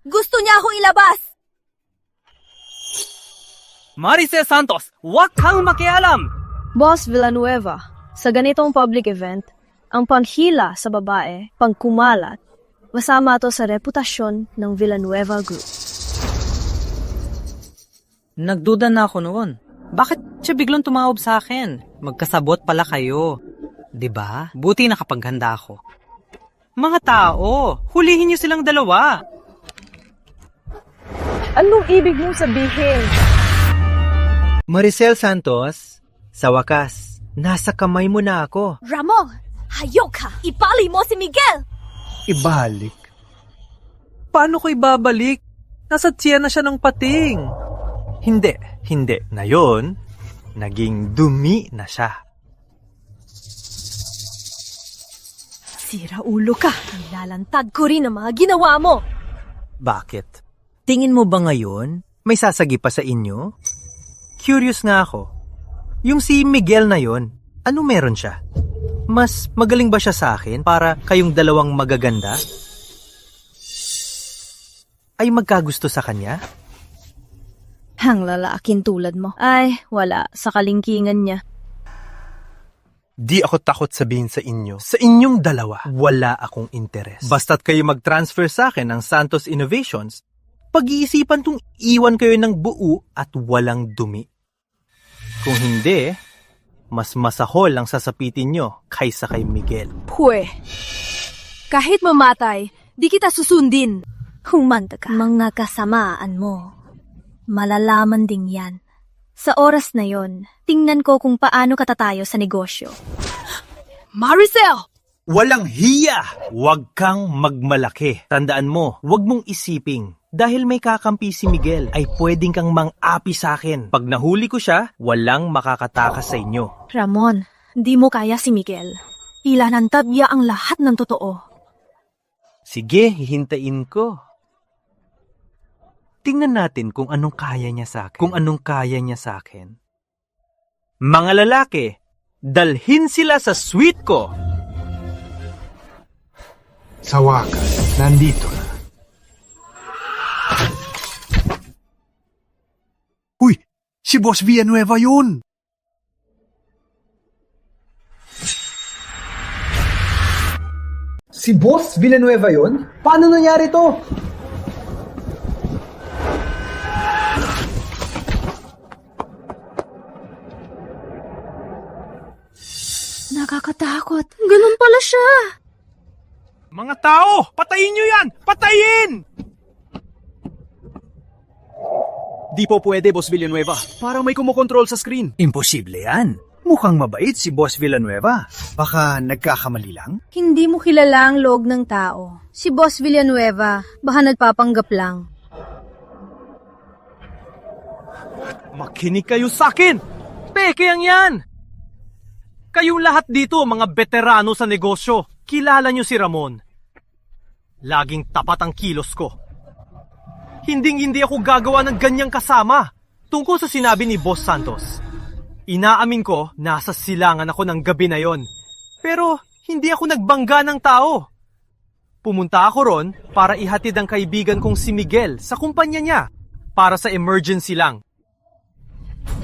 Gusto niya akong ilabas! Maricel Santos, wag kang makialam! Boss Villanueva, sa ganitong public event, ang panghila sa babae, pangkumalat, masama to sa reputasyon ng Villanueva Group. Nagduda na ako noon. Bakit siya biglang tumawag sa akin? Magkasabot pala kayo. Diba? Buti nakapaghanda ako. Mga tao, hulihin niyo silang dalawa. Anong ibig mong sabihin? Maricel Santos, sa wakas, nasa kamay mo na ako. Ramon, hayok ka! Ipali mo si Miguel! Ibalik? Paano ko ibabalik? Nasa tiyan na siya ng pating. Hindi. Ngayon, naging dumi na siya. Sira ulo ka! Nilalantad ko rin ang mga ginawa mo! Bakit? Tingin mo ba ngayon, may sasagi pa sa inyo? Curious nga ako. Yung si Miguel na yon, ano meron siya? Mas magaling ba siya sa akin para kayong dalawang magaganda? Ay magkagusto sa kanya? Ang lalaking tulad mo. Ay, wala sa kalingkingan niya. Di ako takot sabihin sa inyo, sa inyong dalawa, wala akong interes. Basta't kayo mag-transfer sa akin ng Santos Innovations, pag-iisipan tong iwan kayo ng buo at walang dumi. Kung hindi, mas masahol ang sasapitin nyo kaysa kay Miguel. Pwe, kahit mamatay, di kita susundin. Humanda ka. Mga kasamaan mo, malalaman ding yan. Sa oras na yon, tingnan ko kung paano katatayo sa negosyo. Maricel! Walang hiya! Huwag kang magmalaki. Tandaan mo, huwag mong isiping. Dahil may kakampi si Miguel, ay pwedeng kang mang-api sa akin. Pag nahuli ko siya, walang makakatakas sa inyo. Ramon, di mo kaya si Miguel. Ilanantad niya ang lahat ng totoo. Sige, hihintayin ko. Tingnan natin kung anong kaya niya sa akin. Mga lalaki, dalhin sila sa suite ko. Sa wakas, nandito na. Uy, si Boss Villanueva yun! Si Boss Villanueva yun? Paano nangyari to? Nakakatakot. Ganun pala siya. Mga tao, patayin nyo yan! Patayin! Di po pwede, Boss Villanueva. Parang may kumokontrol sa screen. Imposible yan. Mukhang mabait si Boss Villanueva. Baka nagkakamali lang? Hindi mo kilala ang loob ng tao. Si Boss Villanueva, baka nagpapanggap lang. Makinig kayo sa akin! Peke ang yan! Kayong lahat dito, mga veterano sa negosyo, kilala nyo si Ramon. Laging tapat ang kilos ko. Hindi ako gagawa ng ganyang kasama tungkol sa sinabi ni Boss Santos. Inaamin ko, nasa silangan ako ng gabi na yon. Pero hindi ako nagbangga ng tao. Pumunta ako ron para ihatid ang kaibigan kong si Miguel sa kumpanya niya para sa emergency lang.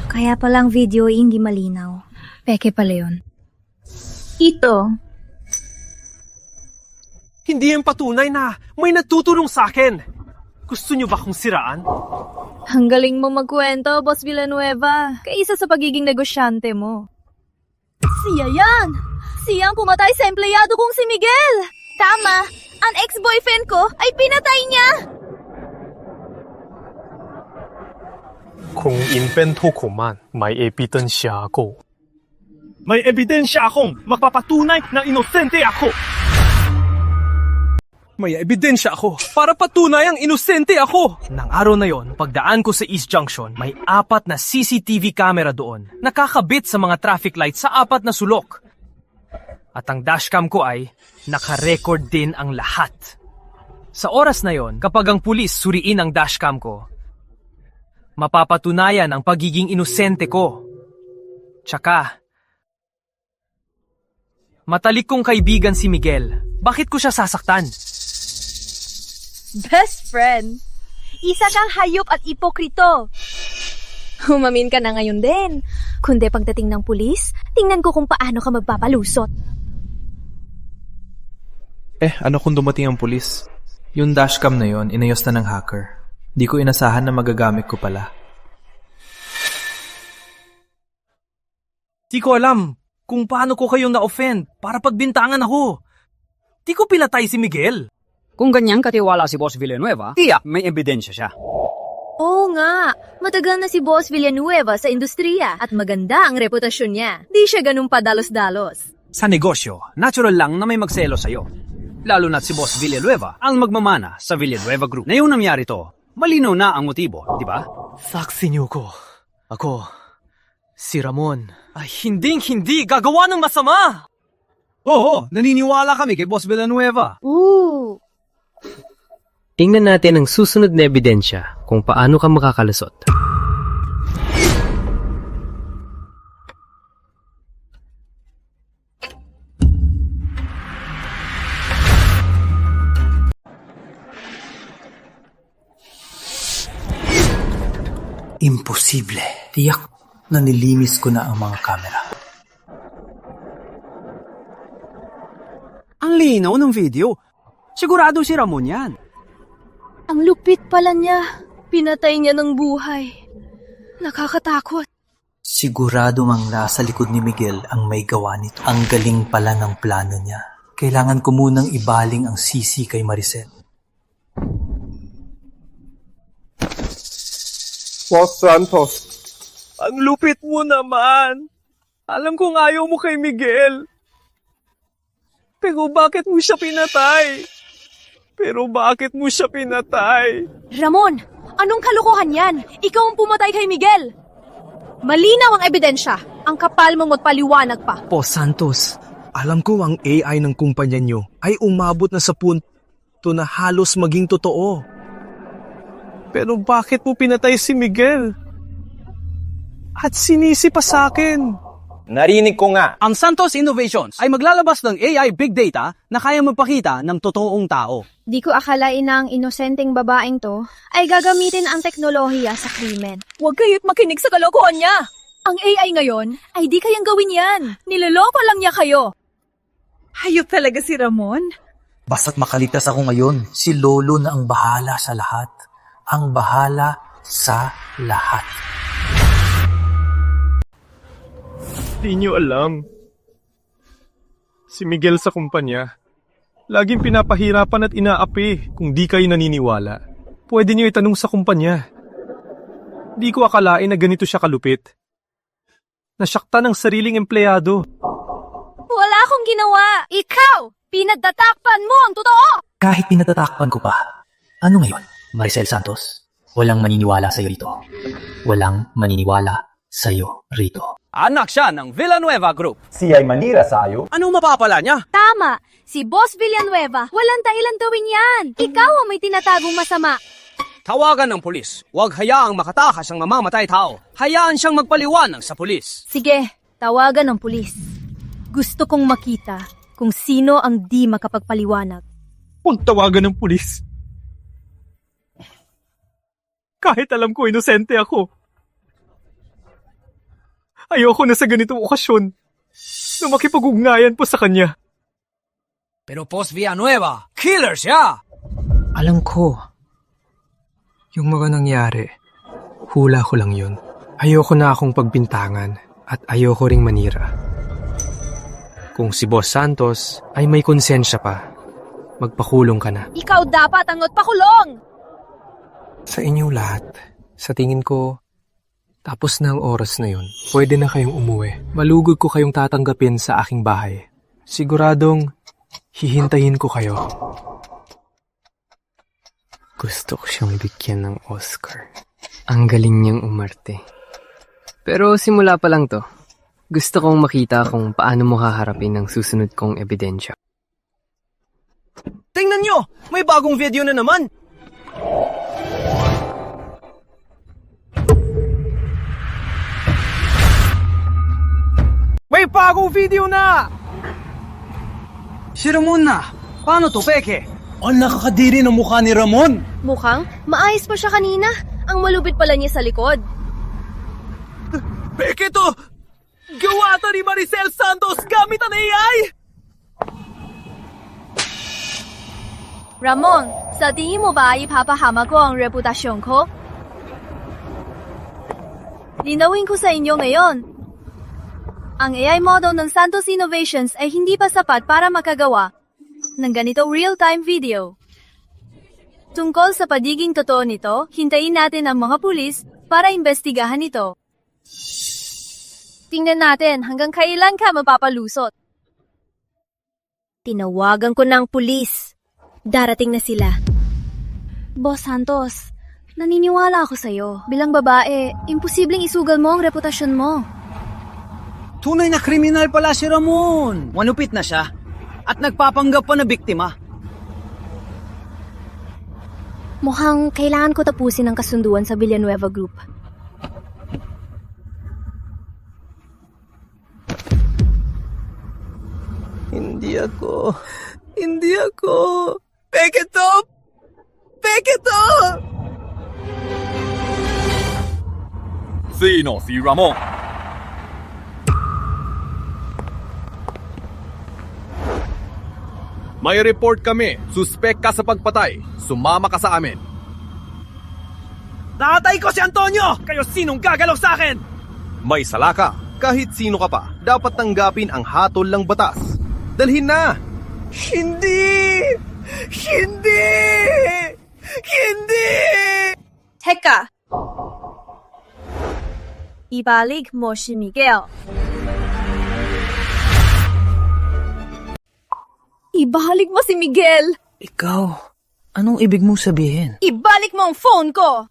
Kaya palang video hindi malinaw. Peke pala yun. Ito. Hindi yung patunay na may nagtutulong sa akin. Gusto niyo ba akong siraan? Ang galing mo magkwento, Boss Villanueva. Kaisa sa pagiging negosyante mo. Siya yan! Siya ang pumatay sa empleyado kong si Miguel! Tama! Ang ex-boyfriend ko ay pinatay niya! Kung invento ko man, may ebidensya ako. May ebidensya akong magpapatunay na inosente ako! May ebidensya ako para patunay ang inosente ako! Nang araw na yon, pagdaan ko sa East Junction, may 4 na CCTV camera doon. Nakakabit sa mga traffic lights sa 4 na sulok. At ang dashcam ko ay nakarecord din ang lahat. Sa oras na yon, kapag ang pulis suriin ang dashcam ko, mapapatunayan ang pagiging inosente ko. Tsaka, Matalik kong kaibigan si Miguel. Bakit ko siya sasaktan? Best friend. Isa kang hayop at ipokrito. Humamin ka na ngayon din. Kundi pagdating ng pulis, tingnan ko kung paano ka magpapalusot. Ano kung dumating ang pulis? Yung dashcam na yon, inayos na ng hacker. Di ko inasahan na magagamit ko pala. Di ko alam kung paano ko kayong na-offend para pagbintangan ako. Di ko pinatay si Miguel. Kung ganyang katiwala si Boss Villanueva, tiyak may ebidensya siya. Oo nga, matagal na si Boss Villanueva sa industriya at maganda ang reputasyon niya. Di siya ganun padalos-dalos. Sa negosyo, natural lang na may magselo sa'yo. Lalo na't si Boss Villanueva ang magmamana sa Villanueva Group. Na yung nangyari to, malinaw na ang motibo, di ba? Saksi niyo ko. Ako, si Ramon, ay hinding-hindi gagawa ng masama! Oo, naniniwala kami kay Boss Villanueva. Ooh! Tingnan natin ang susunod na ebidensya kung paano ka makakalusot. Imposible. Tiyak na nilinis ko na ang mga kamera. Ang linaw ng video. Sigurado si Ramon yan. Ang lupit pala niya. Pinatay niya ng buhay. Nakakatakot. Sigurado mang nasa likod ni Miguel ang may gawa nito. Ang galing pala ng plano niya. Kailangan ko munang ibaling ang sisi kay Maricel. Boss Santos, ang lupit mo naman. Alam kong ayaw mo kay Miguel. Pero bakit mo siya pinatay? Ramon, anong kalokohan yan? Ikaw ang pumatay kay Miguel. Malinaw ang ebidensya. Ang kapal mo magpaliwanag pa. Boss Santos, alam ko ang AI ng kumpanya nyo ay umabot na sa punto na halos maging totoo. Pero bakit mo pinatay si Miguel? At sinisi pa sa akin. Narinig ko nga. Ang Santos Innovations ay maglalabas ng AI Big Data na kaya magpakita ng totoong tao. Di ko akalain na ang inosenteng babaeng to ay gagamitin ang teknolohiya sa krimen. Huwag kayo't makinig sa kalokohan niya. Ang AI ngayon ay di kayang gawin yan. Niloloko lang niya kayo. Hayop talaga si Ramon. Basta't makaligtas ako ngayon, si Lolo na ang bahala sa lahat. Ang bahala sa lahat. Di nyo alam. Si Miguel sa kumpanya, laging pinapahirapan at inaapi kung di kayo naniniwala. Pwede nyo itanong sa kumpanya. Di ko akalain na ganito siya kalupit. Nasyaktan ng sariling empleyado. Wala akong ginawa. Ikaw, pinagtatakpan mo ang totoo. Kahit pinatatakpan ko pa, ano ngayon? Maricel Santos, walang maniniwala sa'yo rito. Walang maniniwala sa'yo rito. Anak siya ng Villanueva Group. Siya'y manira sa'yo. Anong mapapala niya? Tama, si Boss Villanueva. Walang dahilan gawin yan. Ikaw ang may tinatagong masama. Tawagan ng pulis. Huwag hayaang makatakas ang mamamatay tao. Hayaan siyang magpaliwanag sa pulis. Sige, tawagan ng pulis. Gusto kong makita kung sino ang di makapagpaliwanag. Huwag tawagan ng pulis. Kahit alam ko inosente ako. Ayoko na sa ganitong okasyon na makipag-ugnayan po sa kanya. Pero Boss Villanueva, killer siya! Alam ko. Yung mga nangyari, hula ko lang yun. Ayoko na akong pagbintangan at ayoko ring manira. Kung si Boss Santos ay may konsensya pa, magpakulong ka na. Ikaw dapat ang pakulong! Sa inyong lahat, sa tingin ko, tapos na ang oras na yun. Pwede na kayong umuwi. Malugod ko kayong tatanggapin sa aking bahay. Siguradong hihintayin ko kayo. Gusto ko siyang bigyan ng Oscar. Ang galing niyang umarte. Pero simula pa lang to. Gusto kong makita kung paano mo haharapin ang susunod kong ebidensya. Tingnan nyo! May bagong video na naman! May bagong video na! Si Ramon na! Paano to, peke? Ang nakakadiri ng mukha ni Ramon! Mukhang maayos pa siya kanina. Ang malupit pala niya sa likod. Peke to! Gawa to ni Maricel Santos gamit ang AI! Ramon, sa tingin mo ba ipapahama ko ang reputasyon ko? Linawin ko sa inyo ngayon. Ang AI model ng Santos Innovations ay hindi pa sapat para makagawa ng ganito real-time video. Tungkol sa pagiging totoo nito, hintayin natin ang mga pulis para imbestigahan ito. Tingnan natin hanggang kailan ka mapapalusot. Tinawagan ko ng pulis. Darating na sila. Boss Santos, naniniwala ako sa'yo. Bilang babae, imposibleng isugal mo ang reputasyon mo. Tunay na kriminal pala si Ramon. Manupit na siya. At nagpapanggap pa na biktima. Mukhang kailangan ko tapusin ang kasunduan sa Villanueva Group. Hindi ako. Peke to! Sino si Ramon? May report kami. Suspect ka sa pagpatay. Sumama ka sa amin. Nakatay ko si Antonio! Kayo sinong gagalaw sa akin? May sala ka. Kahit sino ka pa, dapat tanggapin ang hatol ng batas. Dalhin na! Hindi! Teka! Ibalik mo si Miguel. Ibalik mo si Miguel! Ikaw, anong ibig mong sabihin? Ibalik mo ang phone ko!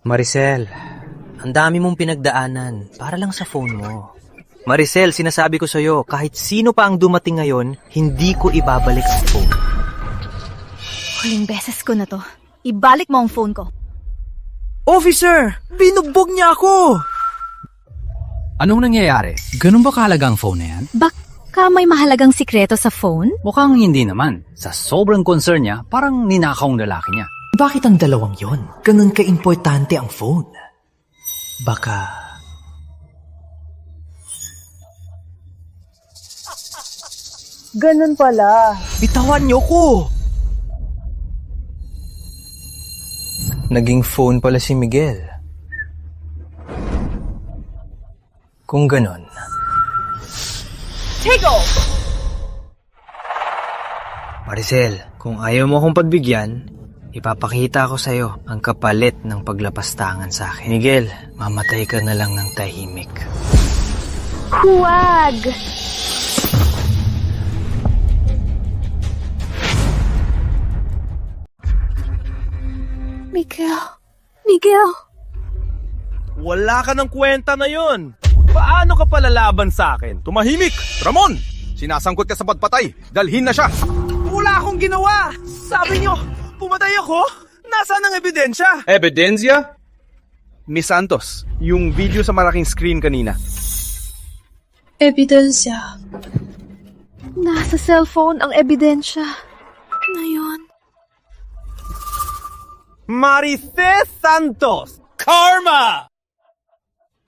Maricel, ang dami mong pinagdaanan para lang sa phone mo. Maricel, sinasabi ko sa'yo, kahit sino pa ang dumating ngayon, hindi ko ibabalik ang phone. Huling beses ko na to. Ibalik mo ang phone ko. Officer! Binugbog niya ako! Anong nangyayari? Ganun ba kahalaga ang phone na yan? Baka may mahalagang sikreto sa phone? Mukhang hindi naman. Sa sobrang concern niya, parang ninakaw ang lalaki niya. Bakit ang dalawang yon? Ganun ka-importante ang phone. Baka... Ganun pala. Bitawan niyo ko! Naging phone pala si Miguel. Kung ganon. Tego! Maricel, kung ayaw mo akong pagbigyan, ipapakita ko sa'yo ang kapalit ng paglapastangan sa akin. Miguel, mamatay ka na lang ng tahimik. Huwag! Miguel! Wala ka ng kwenta na yon. Paano ka palalaban sa akin? Tumahimik! Ramon! Sinasangkot ka sa pagpatay. Dalhin na siya! Wala akong ginawa! Sabi niyo, pumatay ako? Nasaan ang ebidensya? Ebidensya? Miss Santos, yung video sa malaking screen kanina. Ebidensya. Nasa cellphone ang ebidensya. Ngayon. Maricel Santos! Karma!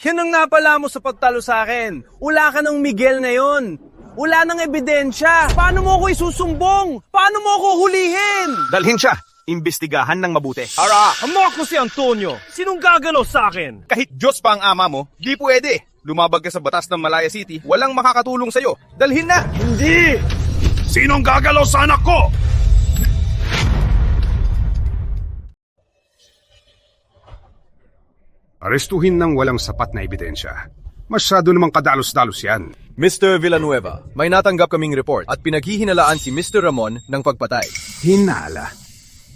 Yan ang napala mo sa pagtalo sa akin. Wala ka ng Miguel ngayon. Wala nang ebidensya. Paano mo ako isusumbong? Paano mo ako hulihin? Dalhin siya! Imbestigahan ng mabuti. Hara! Amo ako si Antonio. Sinong gagalaw sa akin? Kahit Diyos pa ang ama mo, di pwede. Lumabag ka sa batas ng Malaya City, walang makakatulong sa'yo. Dalhin na! Hindi! Sinong gagalaw sa anak ko? Arestuhin ng walang sapat na ebidensya. Masyado namang kadalos-dalos yan. Mr. Villanueva, may natanggap kaming report at pinaghihinalaan si Mr. Ramon ng pagpatay. Hinala?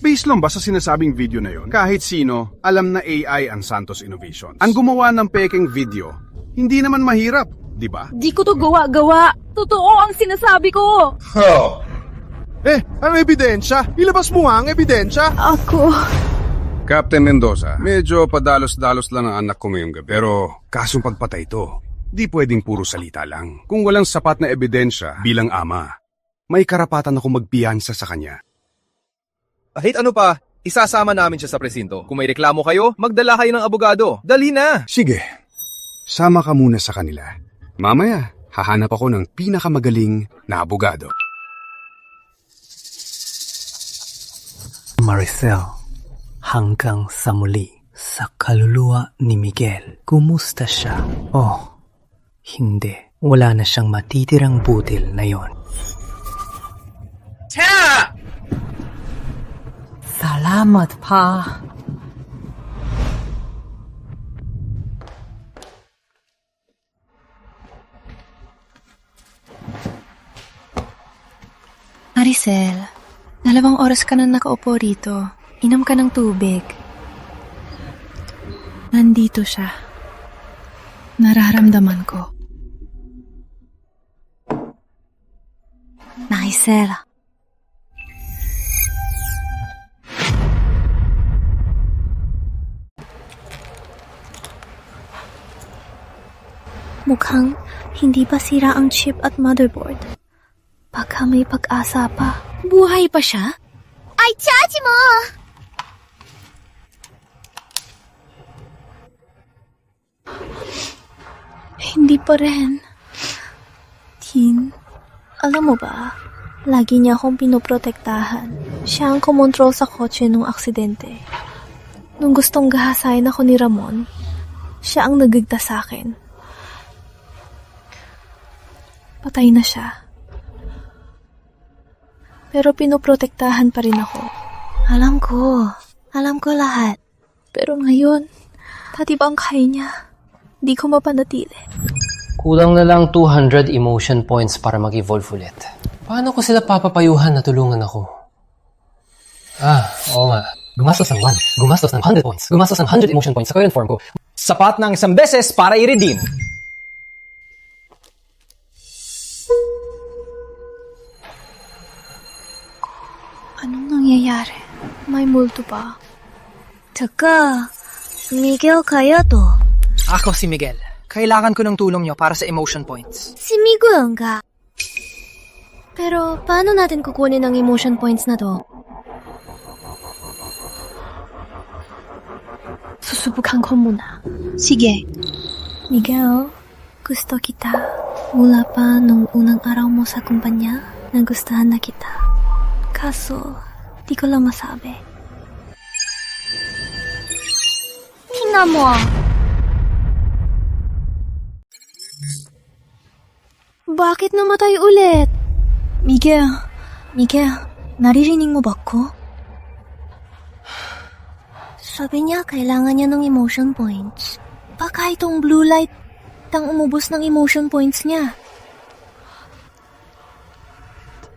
Based lang ba sa sinasabing video na yon? Kahit sino, alam na AI ang Santos Innovations. Ang gumawa ng pekeng video, hindi naman mahirap, di ba? Di ko to gawa-gawa. Totoo ang sinasabi ko. Ano ebidensya? Ilabas mo nga ang ebidensya. Ako... Captain Mendoza, medyo padalos-dalos lang ang anak ko ngayong gabi. Pero kasong pagpatay ito. Di pwedeng puro salita lang. Kung walang sapat na ebidensya bilang ama, may karapatan ako magpiyansa sa kanya. Kahit ano pa, isasama namin siya sa presinto. Kung may reklamo kayo, magdala kayo ng abogado. Dali na! Sige, sama ka muna sa kanila. Mamaya, hahanap ako ng pinakamagaling na abogado. Maricel, hanggang sa muli, sa kaluluwa ni Miguel, kumusta siya? Oh, hindi. Wala na siyang matitirang butil na yon. Tara! Salamat pa. Maricel, 2 oras ka na nakaupo rito. Inom ka ng tubig. Nandito siya. Nararamdaman ko. Maricel. Mukhang hindi pa sira ang chip at motherboard. Baka may pag-asa pa. Buhay pa siya? Ay, chachi mo! Hindi pa rin. Tin, alam mo ba, lagi niya akong pinoprotektahan. Siya ang kumontrol sa kotse nung aksidente. Nung gustong gahasain ako ni Ramon, siya ang nagigtas sa akin. Patay na siya. Pero pinoprotektahan pa rin ako. Alam ko lahat. Pero ngayon, pati ba ang kaya niya? Di ko mapanatili. Kulang na lang 200 emotion points para mag-evolve ulit. Paano ko sila papapayuhan na tulungan ako? Oo nga. Gumastos ng 1. Gumastos ng 100 points. Gumastos ng 100 emotion points sa current form ko. Sapat ng isang beses para i-redeem. Anong nangyayari? May multo pa. Taka, Miguel kaya to? Ako si Miguel. Kailangan ko ng tulong nyo para sa emotion points. Si Miguel nga. Pero paano natin kukunin ang emotion points na to? Susubukan ko muna. Sige. Miguel, gusto kita. Mula pa nung unang araw mo sa kumpanya, nagustuhan na kita. Kaso, di ko lang masabi. Tingnan mo. Bakit namatay ulit? Miguel, naririnig mo ba ko? Sabi niya, kailangan niya ng emotion points. Baka itong blue light ang umubos ng emotion points niya.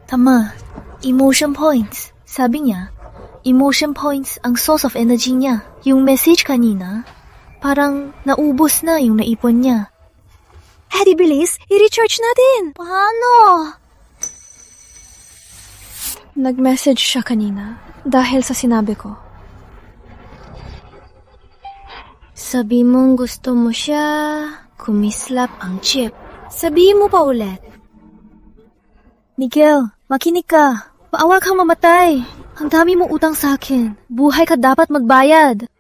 Tama, emotion points. Sabi niya, emotion points ang source of energy niya. Yung message kanina, parang naubos na yung naipon niya. Hadi bilis, i-recharge natin. Paano? Nag-message siya kanina dahil sa sinabi ko. Sabi mong gusto mo siya, kumislap ang chip. Sabihin mo pa ulit. Miguel, makinig ka. Bawal kang mamatay. Ang dami mong utang sa akin. Buhay ka dapat magbayad.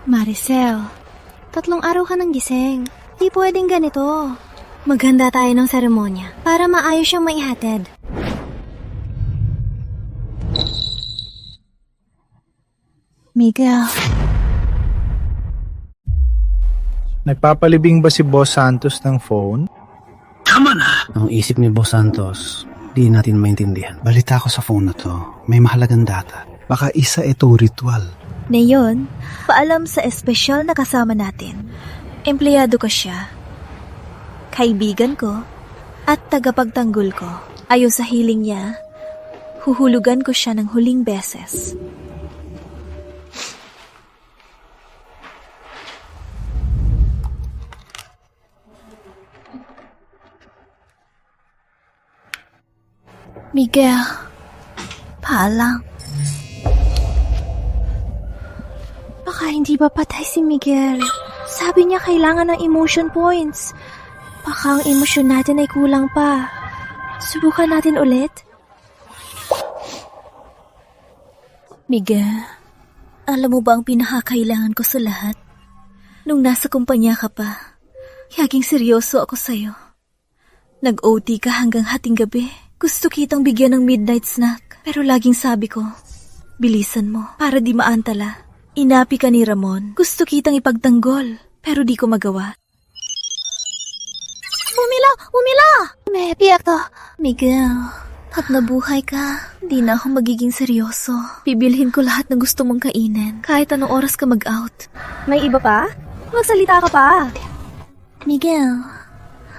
Maricel, 3 araw ka nang gising. Di pwedeng ganito. Maghanda tayo ng seremonya para maayos siyang maihatid. Miguel. Nagpapalibing ba si Boss Santos ng phone? Tama na! Ang isip ni Boss Santos, di natin maintindihan. Balita ko sa phone na to, may mahalagang data. Baka isa ito ritual. Ngayon, paalam sa espesyal na kasama natin. Empleyado ko siya. Kaibigan ko at tagapagtanggol ko. Ayon sa hiling niya, huhulugan ko siya ng huling beses. Miguel, paalam. Baka hindi ba patay si Miguel? Sabi niya kailangan ng emotion points. Baka ang emosyon natin ay kulang pa. Subukan natin ulit. Miguel, alam mo ba ang pinakakailangan ko sa lahat? Nung nasa kumpanya ka pa, laging seryoso ako sa'yo. Nag-OT ka hanggang hating gabi. Gusto kitang bigyan ng midnight snack. Pero laging sabi ko, bilisan mo para di maantala. Inapi ka ni Ramon. Gusto kitang ipagtanggol, pero di ko magawa. Umila! May piyak to. Miguel, pag nabuhay ka, di na ako magiging seryoso. Bibilhin ko lahat ng gusto mong kainin, kahit anong oras ka mag-out. May iba pa? Magsalita ka pa. Miguel,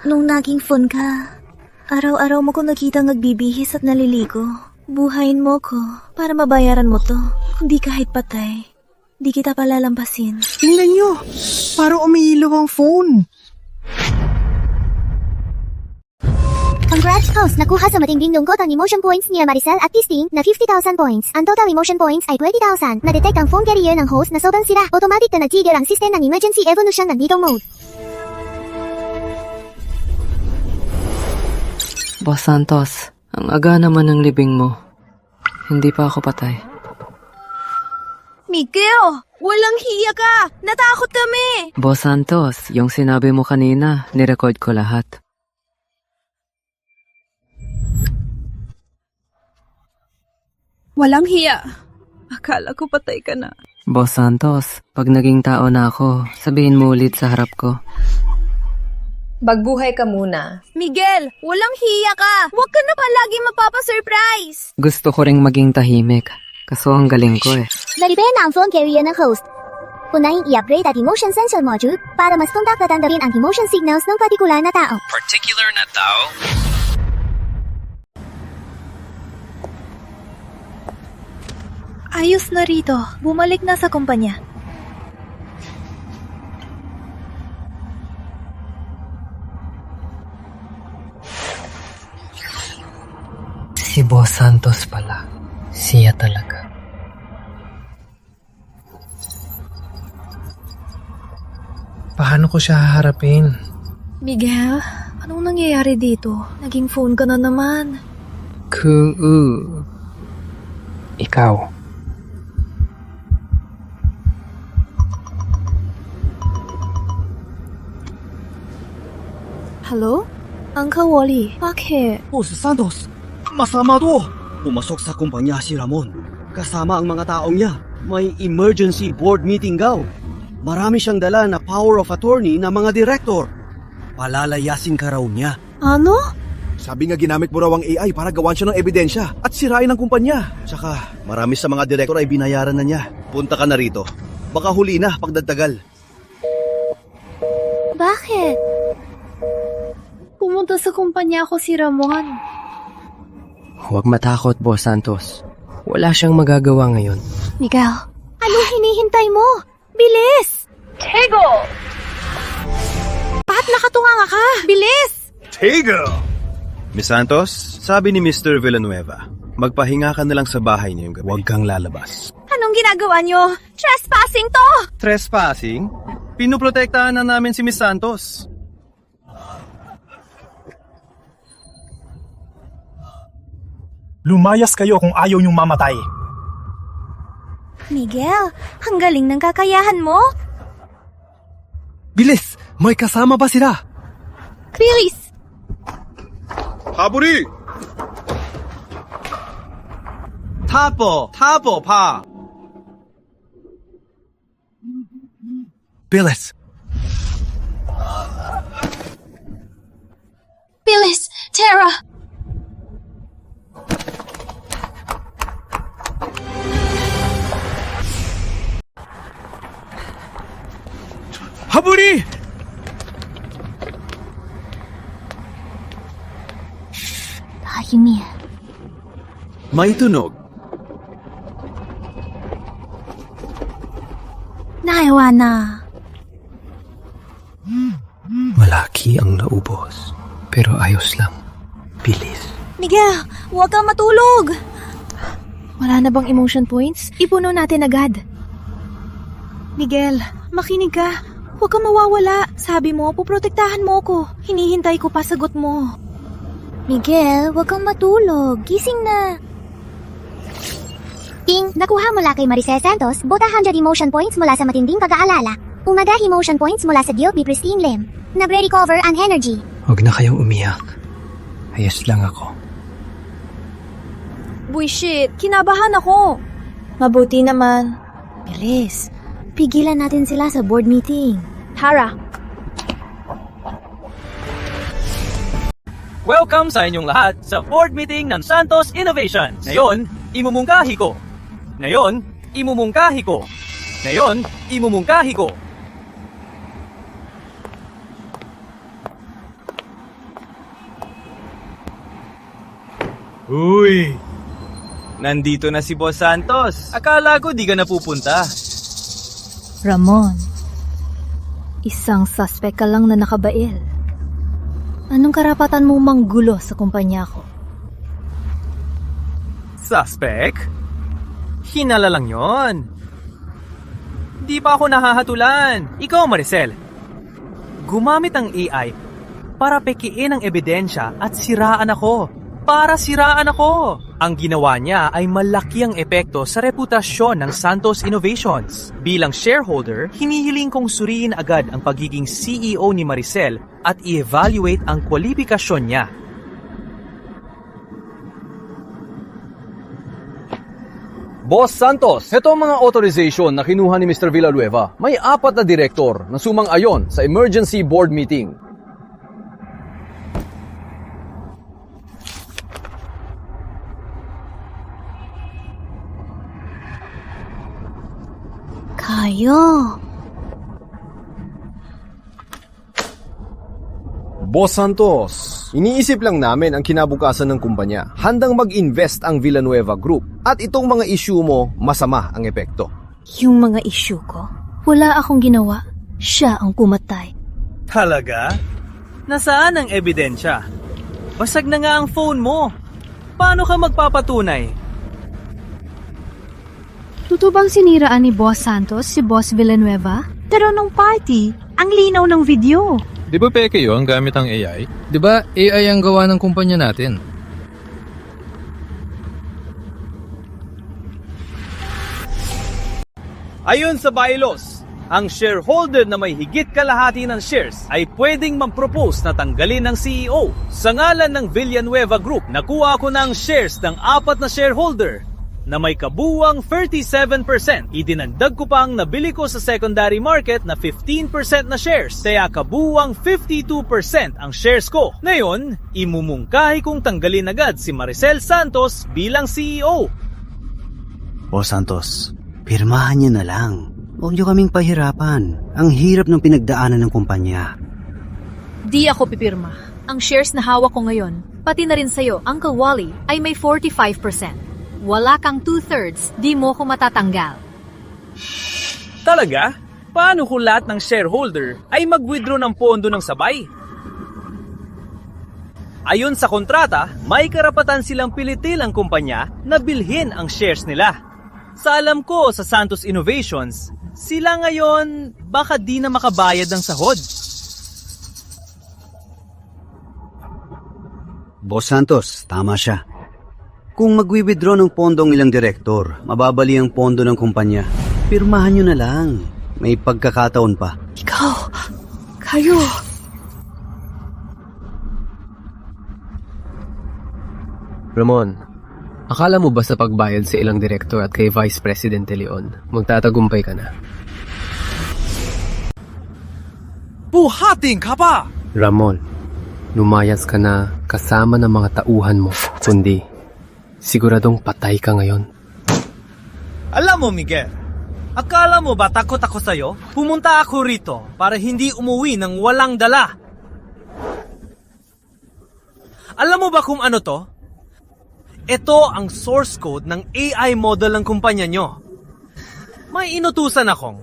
nung naging phone ka, araw-araw mo ko nakitang nagbibihis at naliligo. Buhayin mo ko para mabayaran mo to. Kundi kahit patay, di kita palalampasin. Tingnan nyo! Parang umiilaw ang phone. Congrats, host! Nakuha sa matinding lungkot ang emotion points ni Maricel at Christine na 50,000 points. Ang total emotion points ay 20,000. Na-detect ang phone carrier ng host na sobrang sira. Automatic na nag-trigger ang system ng emergency evolution ng dito mode. Boss Santos, ang aga naman ng libing mo. Hindi pa ako patay. Miguel! Walang hiya ka! Natakot kami! Boss Santos, yung sinabi mo kanina, nirecord ko lahat. Walang hiya. Akala ko patay ka na. Boss Santos, pag naging tao na ako, sabihin mo ulit sa harap ko. Bagbuhay ka muna. Miguel, walang hiya ka! Huwag ka na palagi mapapasurprise! Gusto ko ring maging tahimik, kaso ang galing ko eh. Na-repair na ang phone carrier ng host. Unahin i-upgrade at emotion sensor module para mas tuntak na tanggapin ang emotion signals ng partikular na tao. Particular na tao? Ayos na rito. Bumalik na sa kumpanya. Si Boss Santos pala. Siya talaga. Paano ko siya haharapin? Miguel, anong nangyayari dito? Naging phone ka na naman. Ikaw. Hello? Uncle Wally, bakit? Boss Santos, masama to. Pumasok sa kumpanya si Ramon. Kasama ang mga taong niya. May emergency board meeting daw. Marami siyang dala na power of attorney na mga direktor. Palalayasin ka raw niya. Ano? Sabi nga ginamit mo raw ang AI para gawan siya ng ebidensya at sirain ang kumpanya. Tsaka marami sa mga direktor ay binayaran na niya. Punta ka na rito. Baka huli na pagdagtagal. Bakit? Pumunta sa kumpanya ko si Ramon. Huwag matakot, Boss Santos. Wala siyang magagawa ngayon. Miguel, anong hinihintay mo? Bilis! Tego! Pat, nakatunganga ka! Bilis! Tego! Miss Santos, sabi ni Mr. Villanueva, magpahinga ka na lang sa bahay ngayong gabi. Huwag kang lalabas. Anong ginagawa nyo? Trespassing to! Trespassing? Pinoprotektahan na namin si Miss Santos. Lumayas kayo kung ayaw niyong mamatay. Miguel, ang galing ng kakayahan mo. Bilis! May kasama ba sila? Bilis! Haburi! Tapo! Tapo pa! Bilis! Bilis! Tara! Haburi! Tahimik. May tunog. Naiwan na. Malaki ang naubos. Pero ayos lang. Bilis. Miguel, huwag kang matulog. Wala na bang emotion points? Ipuno natin agad. Miguel, makinig ka. Huwag kang mawawala. Sabi mo, puprotektahan mo ko. Hinihintay ko pa sagot mo. Miguel, huwag kang matulog. Gising na. King, nakuha mula kay Maricel Santos, bota 100 emotion points mula sa matinding pag-aalala. Umaga emotion points mula sa guilt be pristine limb. Nabre-recover ang energy. Huwag na kayong umiyak. Ayos lang ako. Bullshit, kinabahan ako. Mabuti naman. Bilis, pigilan natin sila sa board meeting. Tara. Welcome sa inyong lahat sa board meeting ng Santos Innovations. Ngayon, imumungkahi ko. Ngayon, imumungkahi ko. Ngayon, imumungkahi ko. Uy! Nandito na si Boss Santos. Akala ko di ka napupunta. Ramon, isang suspect ka lang na nakabail. Anong karapatan mo manggulo sa kumpanya ko? Suspect? Hinala lang yon. Di pa ako nahahatulan. Ikaw, Maricel. Gumamit ang AI para pekiin ang ebidensya at siraan ako. Para siraan ako. Ang ginawa niya ay malaki ang epekto sa reputasyon ng Santos Innovations. Bilang shareholder, hinihiling kong suriin agad ang pagiging CEO ni Maricel at i-evaluate ang kwalifikasyon niya. Boss Santos, ito ang mga authorization na kinuha ni Mr. Villanueva. May 4 na direktor na sumang-ayon sa emergency board meeting. Kayo. Boss Santos, iniisip lang namin ang kinabukasan ng kumpanya. Handang mag-invest ang Villanueva Group at itong mga issue mo, masama ang epekto. Yung mga issue ko, wala akong ginawa. Siya ang pumatay. Talaga? Nasaan ang ebidensya? Basag na nga ang phone mo. Paano ka magpapatunay? Totoo bang siniraan ni Boss Santos si Boss Villanueva? Pero nung party, ang linaw ng video. Di ba peke yun gamit ang AI? Di ba AI ang gawa ng kumpanya natin? Ayon sa bylaws, ang shareholder na may higit kalahati ng shares ay pwedeng mag-propose na tanggalin ng CEO. Sa ngalan ng Villanueva Group, nakuha ko ng shares ng 4 na shareholder na may kabuwang 37%. Idinagdag ko pang nabili ko sa secondary market na 15% na shares. Kaya kabuwang 52% ang shares ko. Ngayon, imumungkahi kong tanggalin agad si Maricel Santos bilang CEO. Boss Santos, pirmahan niyo na lang. Huwag niyo kaming pahirapan. Ang hirap ng pinagdaanan ng kumpanya. Di ako pipirma. Ang shares na hawak ko ngayon, pati na rin sa'yo, Uncle Wally, ay may 45%. Wala kang 2/3, di mo ko matatanggal. Talaga? Paano kung lahat ng shareholder ay mag-withdraw ng pondo ng sabay? Ayon sa kontrata, may karapatan silang pilitin ang kumpanya na bilhin ang shares nila. Sa alam ko sa Santos Innovations, sila ngayon baka di na makabayad ng sahod. Boss Santos, tama siya. Kung magwi-withdraw ng pondo ang ilang direktor, mababali ang pondo ng kumpanya. Pirmahan nyo na lang. May pagkakataon pa. Ikaw! Kayo! Ramon, akala mo ba sa pagbayad sa ilang direktor at kay Vice President De Leon, magtatagumpay ka na? Buhating ka pa! Ramon, lumayas ka na kasama ng mga tauhan mo, kundi siguradong patay ka ngayon. Alam mo, Miguel, akala mo ba takot ako sa'yo? Pumunta ako rito para hindi umuwi ng walang dala. Alam mo ba kung ano to? Ito ang source code ng AI model ng kumpanya nyo. May inutusan akong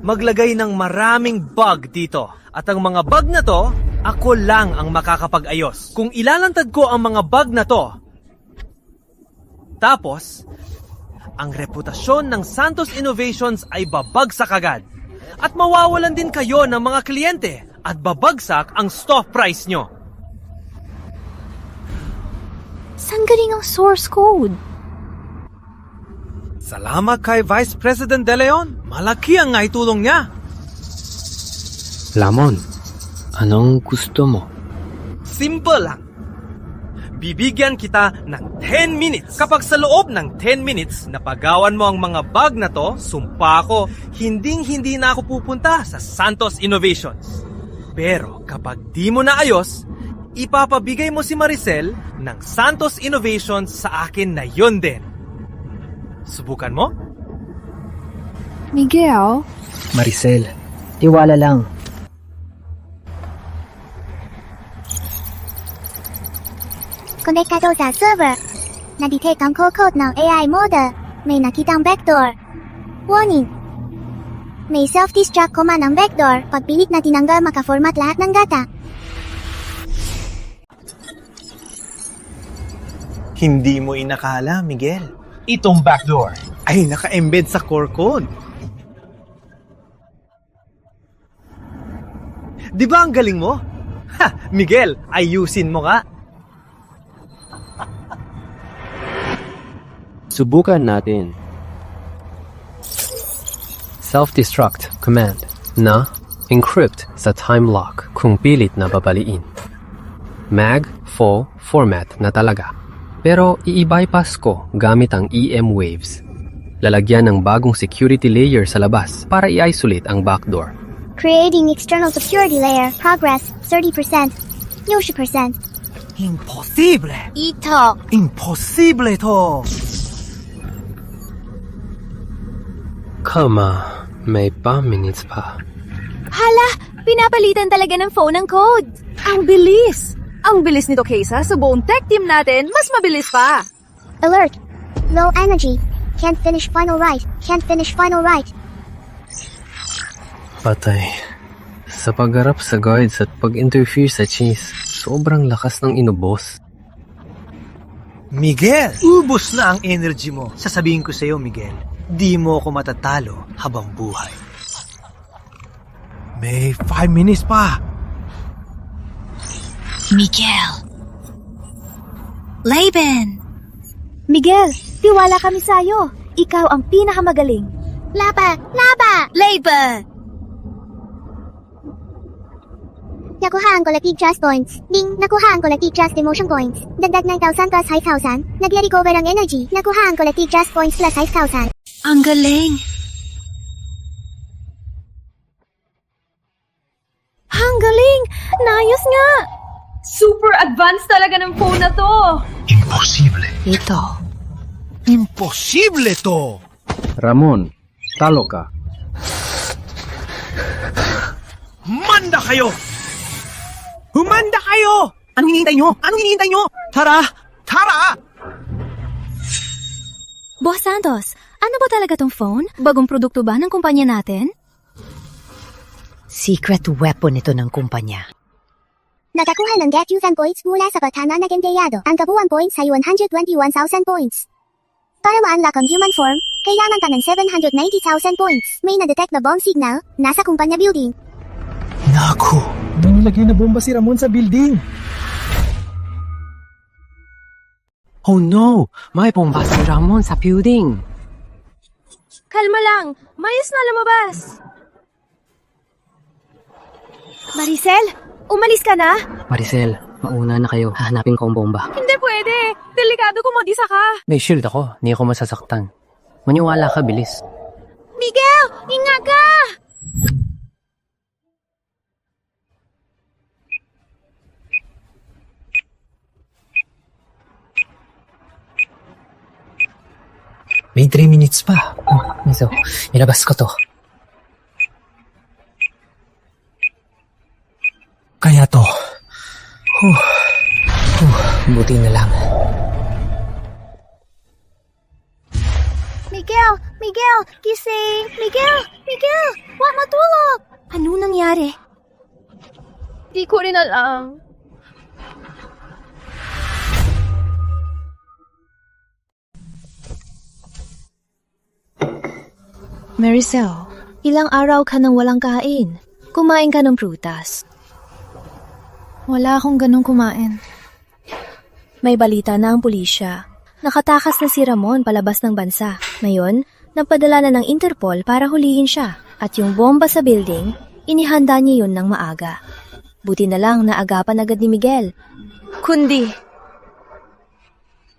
maglagay ng maraming bug dito. At ang mga bug na to, ako lang ang makakapag-ayos. Kung ilalantad ko ang mga bug na to, tapos, ang reputasyon ng Santos Innovations ay babagsak agad. At mawawalan din kayo ng mga kliyente at babagsak ang stock price nyo. Saan galing ang source code? Salamat kay Vice President De Leon. Malaki ang naitulong niya. Lamon, anong gusto mo? Simple lang. Bibigyan kita ng 10 minutes. Kapag sa loob ng 10 minutes napagawan mo ang mga bag na to, sumpa ko, hindi na ako pupunta sa Santos Innovations. Pero kapag di mo na ayos, ipapabigay mo si Maricel ng Santos Innovations sa akin na yon din. Subukan mo? Miguel? Maricel, tiwala lang. Konektado sa server. Na-detect ang code ng AI model. May nakitang backdoor. Warning! May self-destruct command ng backdoor. Pag pilit na tinanggal, makaformat lahat ng data. Hindi mo inakala, Miguel. Itong backdoor ay naka-embed sa core code. Di ba ang galing mo? Ha, Miguel, ayusin mo nga. Subukan natin. Self-destruct command na encrypt sa time lock kung pilit na babaliin. Mag, full, format na talaga. Pero i-bypass ko gamit ang EM waves. Lalagyan ng bagong security layer sa labas para i-isolate ang backdoor. Creating external security layer. Progress 30%. 90%. Imposible! Ito! Imposible to! Kama, may pa minutes pa. Hala, pinapalitan talaga ng phone ng code. Ang bilis! Ang bilis nito kaysa sa buong tech team natin, mas mabilis pa. Alert! Low energy. Can't finish final write. Can't finish final write. Patay. Sa pagharap sa guards at pag-interfere sa chase, sobrang lakas ng inubos. Miguel, ubos na ang energy mo. Sasabihin ko sa'yo, Miguel, di mo ako matatalo habang buhay. May 5 minutes pa. Miguel. Laban. Miguel, tiwala kami sa'yo. Ikaw ang pinakamagaling. Laba! Laba! Laban! Nakuha ang collective trust points. Ding! Nakuha ang collective trust emotion points. Dagdag 9,000 plus 5,000. Nag-recover ang energy. Nakuha ang collective trust points plus 5,000. Ang galing! Ang galing! Naayos nga! Super advanced talaga ng phone na to! Imposible. Ito. Imposible to! Ramon, talo ka. Manda kayo! Humanda kayo! Anong hinihintay nyo? Anong hinihintay nyo? Tara! Tara! Boss Santos, ano ba talaga tong phone? Bagong produkto ba ng kumpanya natin? Secret weapon ito ng kumpanya. Nakakuha ng Get You Fan points mula sa Patana ng empleyado. Ang kabuuan points ay 121,000 points. Para ma-unlock ang human form, kailangan pa ng 790,000 points. May na-detect na bomb signal, nasa kumpanya building. Naku, nilagay na bomba si Ramon sa building. Oh no! May bomba si Ramon sa building! Kalma lang, mayos na lumabas. Maricel, umalis ka na? Maricel, mauna na kayo. Hahanapin ko ang bomba. Hindi pwede. Delikado kung mag-isa ka. May shield ako, hindi ako masasaktan. Maniwala ka, bilis. Miguel, ingat ka! May 3 minutes pa. Ito, ilabas ko to. Kaya to. Buti na lang. Miguel! Miguel! Gising! Miguel! Miguel! Huwag matulog! Ano nangyari? Di ko rin alam. Maricel, ilang araw ka nang walang kain. Kumain ka ng prutas. Wala akong ganong kumain. May balita na ang pulisya. Nakatakas na si Ramon palabas ng bansa. Ngayon, napadala na ng Interpol para hulihin siya. At yung bomba sa building, inihanda niya yun ng maaga. Buti na lang naagapan agad ni Miguel. Kundi,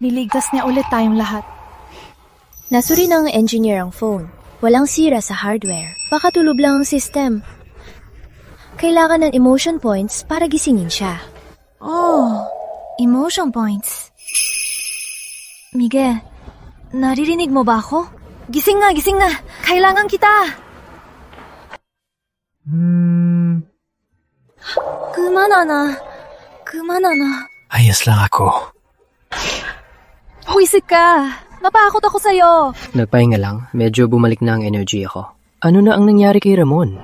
niligtas niya ulit tayong lahat. Nasuri ng engineer ang phone. Walang sira sa hardware. Baka tulob lang ang system. Kailangan ng emotion points para gisingin siya. Oh, emotion points. Miguel, naririnig mo ba ako? Gising nga, gising nga. Kailangan kita. Kumana na. Ayos lang ako. Huwisik ka. Napakot ako sa'yo. Nagpahinga lang, medyo bumalik na ang energy ako. Ano na ang nangyari kay Ramon?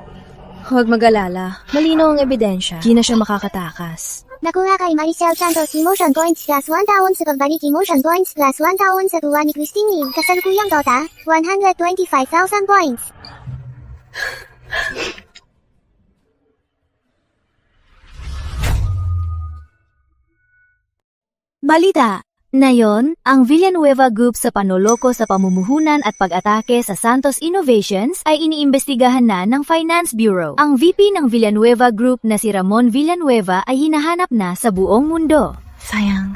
Huwag mag-alala. Malinaw ang ebidensya. Di na siya makakatakas. Nakuha kay Maricel Santos emotion points plus 1,000 sa pagbalik emotion points plus 1,000 sa tuwa ni Christine Lim. Kasalukuyang tota, 125,000 points. Balita! Ngayon, ang Villanueva Group sa panloloko sa pamumuhunan at pag-atake sa Santos Innovations ay iniimbestigahan na ng Finance Bureau. Ang VP ng Villanueva Group na si Ramon Villanueva ay hinahanap na sa buong mundo. Sayang,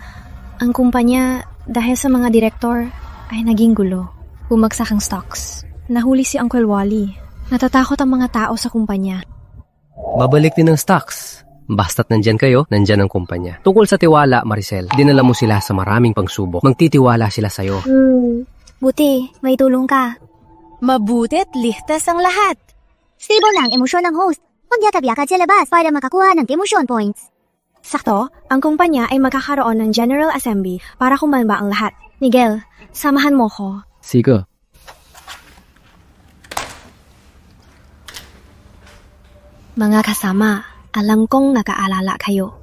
ang kumpanya dahil sa mga direktor ay naging gulo. Bumagsak ang stocks. Nahuli si Uncle Wally. Natatakot ang mga tao sa kumpanya. Babalik din ang stocks. Basta't nandyan kayo, nandyan ang kumpanya. Tungkol sa tiwala, Maricel, dinala mo sila sa maraming pangsubok. Magtitiwala sila sa'yo. Buti, may tulong ka. Mabuti't ligtas ang lahat. Stable na ang emosyon ng host. Magyatabiakad sa labas para makakuha ng emotion points. Sakto, ang kumpanya ay magkakaroon ng General Assembly para kumalma ang lahat. Miguel, samahan mo ko. Sige. Mga kasama, alam kong nakaalala kayo.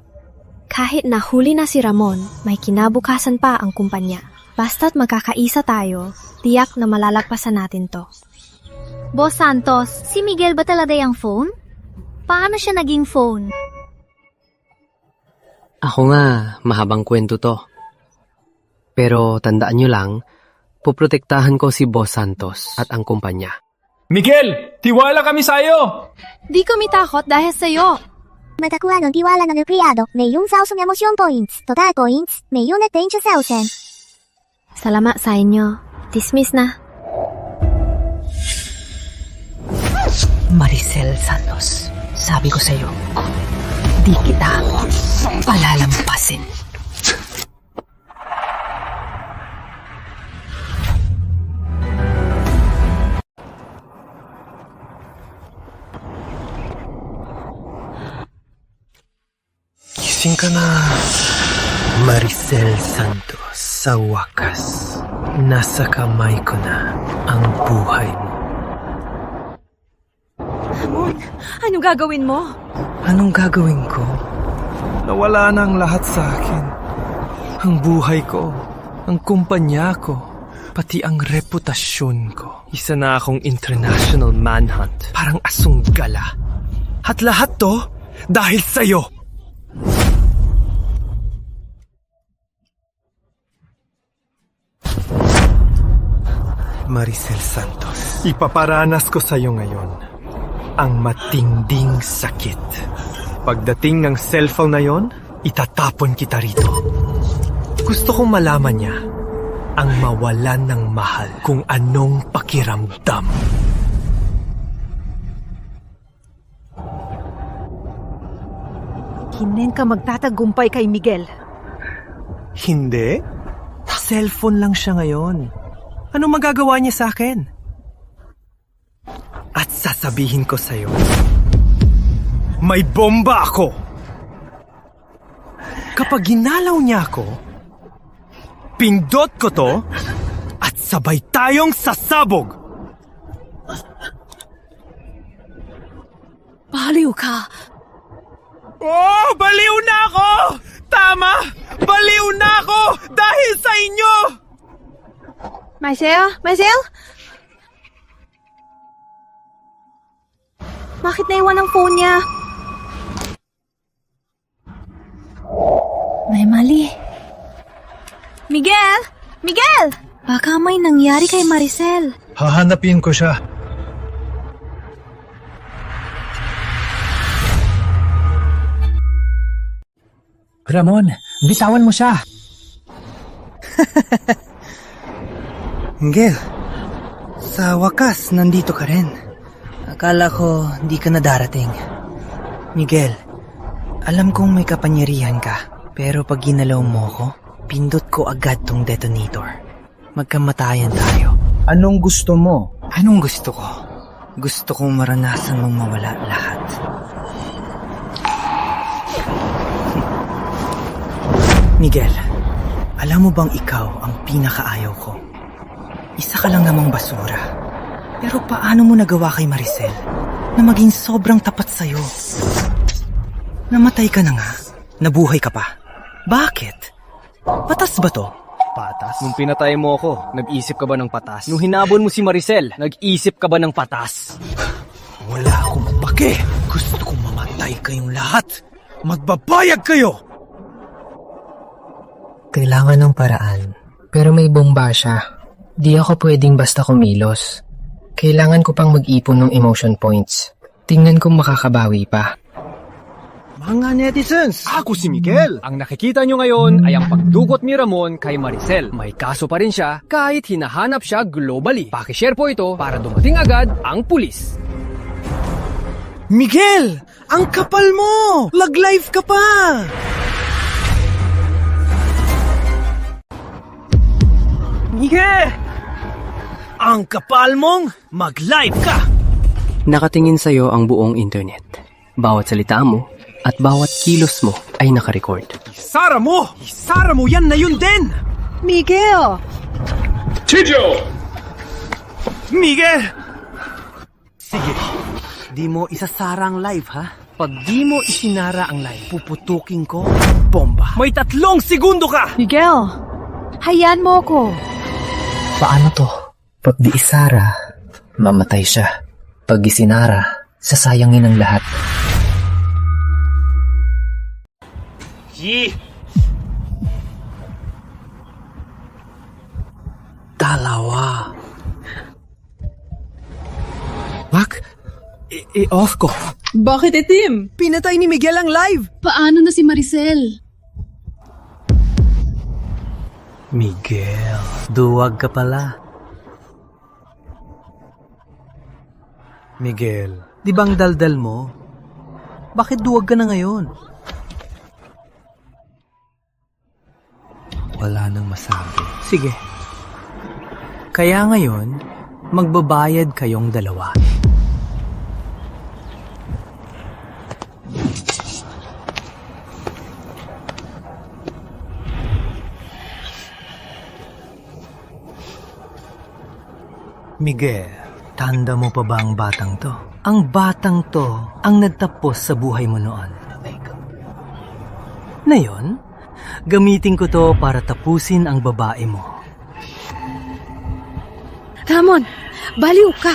Kahit nahuli na si Ramon, may kinabukasan pa ang kumpanya. Basta't magkakaisa tayo, tiyak na malalagpasan natin to. Boss Santos, si Miguel ba talaga yung phone? Paano siya naging phone? Ako nga, mahabang kwento to. Pero tandaan nyo lang, puprotektahan ko si Boss Santos at ang kumpanya. Miguel! Tiwala kami sa'yo! Di kami takot dahil sa'yo. Matakuha ng tiwala ng empleyado, may yung 1,000 emotion points. Total points, may unit 20,000. Salamat sa inyo. Dismiss na. Maricel Santos, sabi ko sa'yo, di kita palalampasin. Gising ka na. Maricel Santos, sa wakas, nasa kamay ko na ang buhay mo. Ramon, anong gagawin mo? Anong gagawin ko? Nawala na ang lahat sa akin. Ang buhay ko, ang kumpanya ko, pati ang reputasyon ko. Isa na akong international manhunt, parang asong gala. At lahat to dahil sa'yo. Maricel Santos, ipaparanas ko sa'yo ngayon ang matinding sakit. Pagdating ng cellphone na yon, itatapon kita rito. Gusto kong malaman niya ang mawalan ng mahal kung anong pakiramdam. Hindi ka magtatagumpay kay Miguel. Hindi? Cellphone lang siya ngayon. Ano magagawa niya sa akin? At sasabihin ko sa'yo, may bomba ako! Kapag ginalaw niya ako, pindot ko to, at sabay tayong sasabog! Baliw ka! Oh, baliw na ako! Tama! Baliw na ako! Dahil sa inyo! Marcel? Bakit naiwan ang phone niya? May mali. Miguel! Miguel! Baka may nangyari kay Maricel. Hahanapin ko siya. Ramon, bitawan mo siya. Miguel, sa wakas nandito ka rin. Akala ko di ka na darating. Miguel, alam kong may kapangyarihan ka, pero pag ginalaw mo ko, pindot ko agad tong detonator. Magkamatayan tayo. Anong gusto mo? Anong gusto ko? Gusto kong maranasan mong mawala lahat. Miguel, alam mo bang ikaw ang pinakaayaw ko? Isa ka lang namang basura. Pero paano mo nagawa kay Maricel na maging sobrang tapat sa'yo? Namatay ka na nga. Nabuhay ka pa. Bakit? Patas ba to? Patas? Nung pinatay mo ako, nag-isip ka ba ng patas? Nung hinabon mo si Maricel, nag-isip ka ba ng patas? Wala akong pake. Gusto kong mamatay kayong lahat. Magbabayag kayo! Kailangan ng paraan. Pero may bomba siya. Di ako pwedeng basta kumilos. Kailangan ko pang mag-ipon ng emotion points. Tingnan kung makakabawi pa. Mga netizens, ako si Miguel. Ang nakikita nyo ngayon ay ang pagdugot ni Ramon kay Maricel. May kaso pa rin siya kahit hinahanap siya globally. Pakishare po ito para dumating agad ang pulis. Miguel! Ang kapal mo! Lag-live ka pa! Miguel! Ang kapal mong mag-live ka! Nakatingin sa'yo ang buong internet. Bawat salita mo at bawat kilos mo ay nakarecord. Isara mo! Isara mo! Yan na yun din! Miguel! Chijo! Miguel! Sige, di mo isasara ang live, ha? Pag di mo isinara ang live, puputukin ko bomba. May 3 segundo ka! Miguel! Hayaan mo ko! Paano to? Pag di isara, mamatay siya. Pag isinara, sasayangin ang lahat. Dalawa. Bak, i-off ko. Bakit itim? Pinatay ni Miguel ang live. Paano na si Maricel? Miguel, duwag ka pala. Miguel, di bang daldal mo? Bakit duwag ka na ngayon? Wala nang masabi. Sige. Kaya ngayon, magbabayad kayong dalawa. Miguel, tanda mo pa ba ang batang to? Ang batang to ang nagtapos sa buhay mo noon. Ngayon, gamitin ko to para tapusin ang babae mo. Ramon, baliw ka!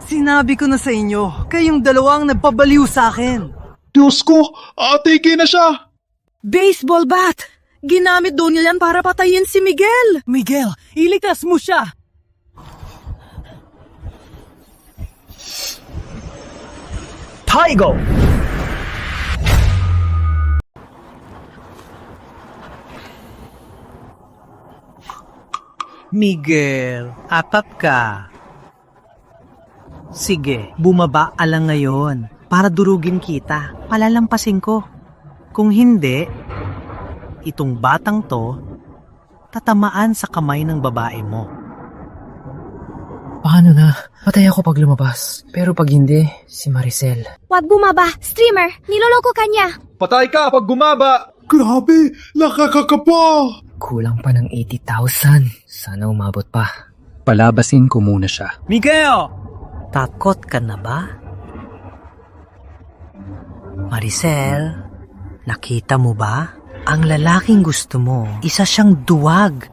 Sinabi ko na sa inyo, kayong dalawang nagpabaliw sa akin. Diyos ko, atigin na siya! Baseball bat! Ginamit doon yan para patayin si Miguel! Miguel, iligtas mo siya! Tigo! Miguel, atap ka. Sige, bumaba alang ngayon para durugin kita. Palalampasin ko. Kung hindi, itong batang to, tatamaan sa kamay ng babae mo. Paano na? Patay ako pag lumabas. Pero pag hindi, si Maricel. Wag bumaba, streamer! Niloloko ka niya! Patay ka pag gumaba! Grabe! Nakakakapa! Kulang pa ng 80,000. Sana umabot pa. Palabasin ko muna siya. Miguel! Takot ka na ba? Maricel, nakita mo ba? Ang lalaking gusto mo, isa siyang duwag.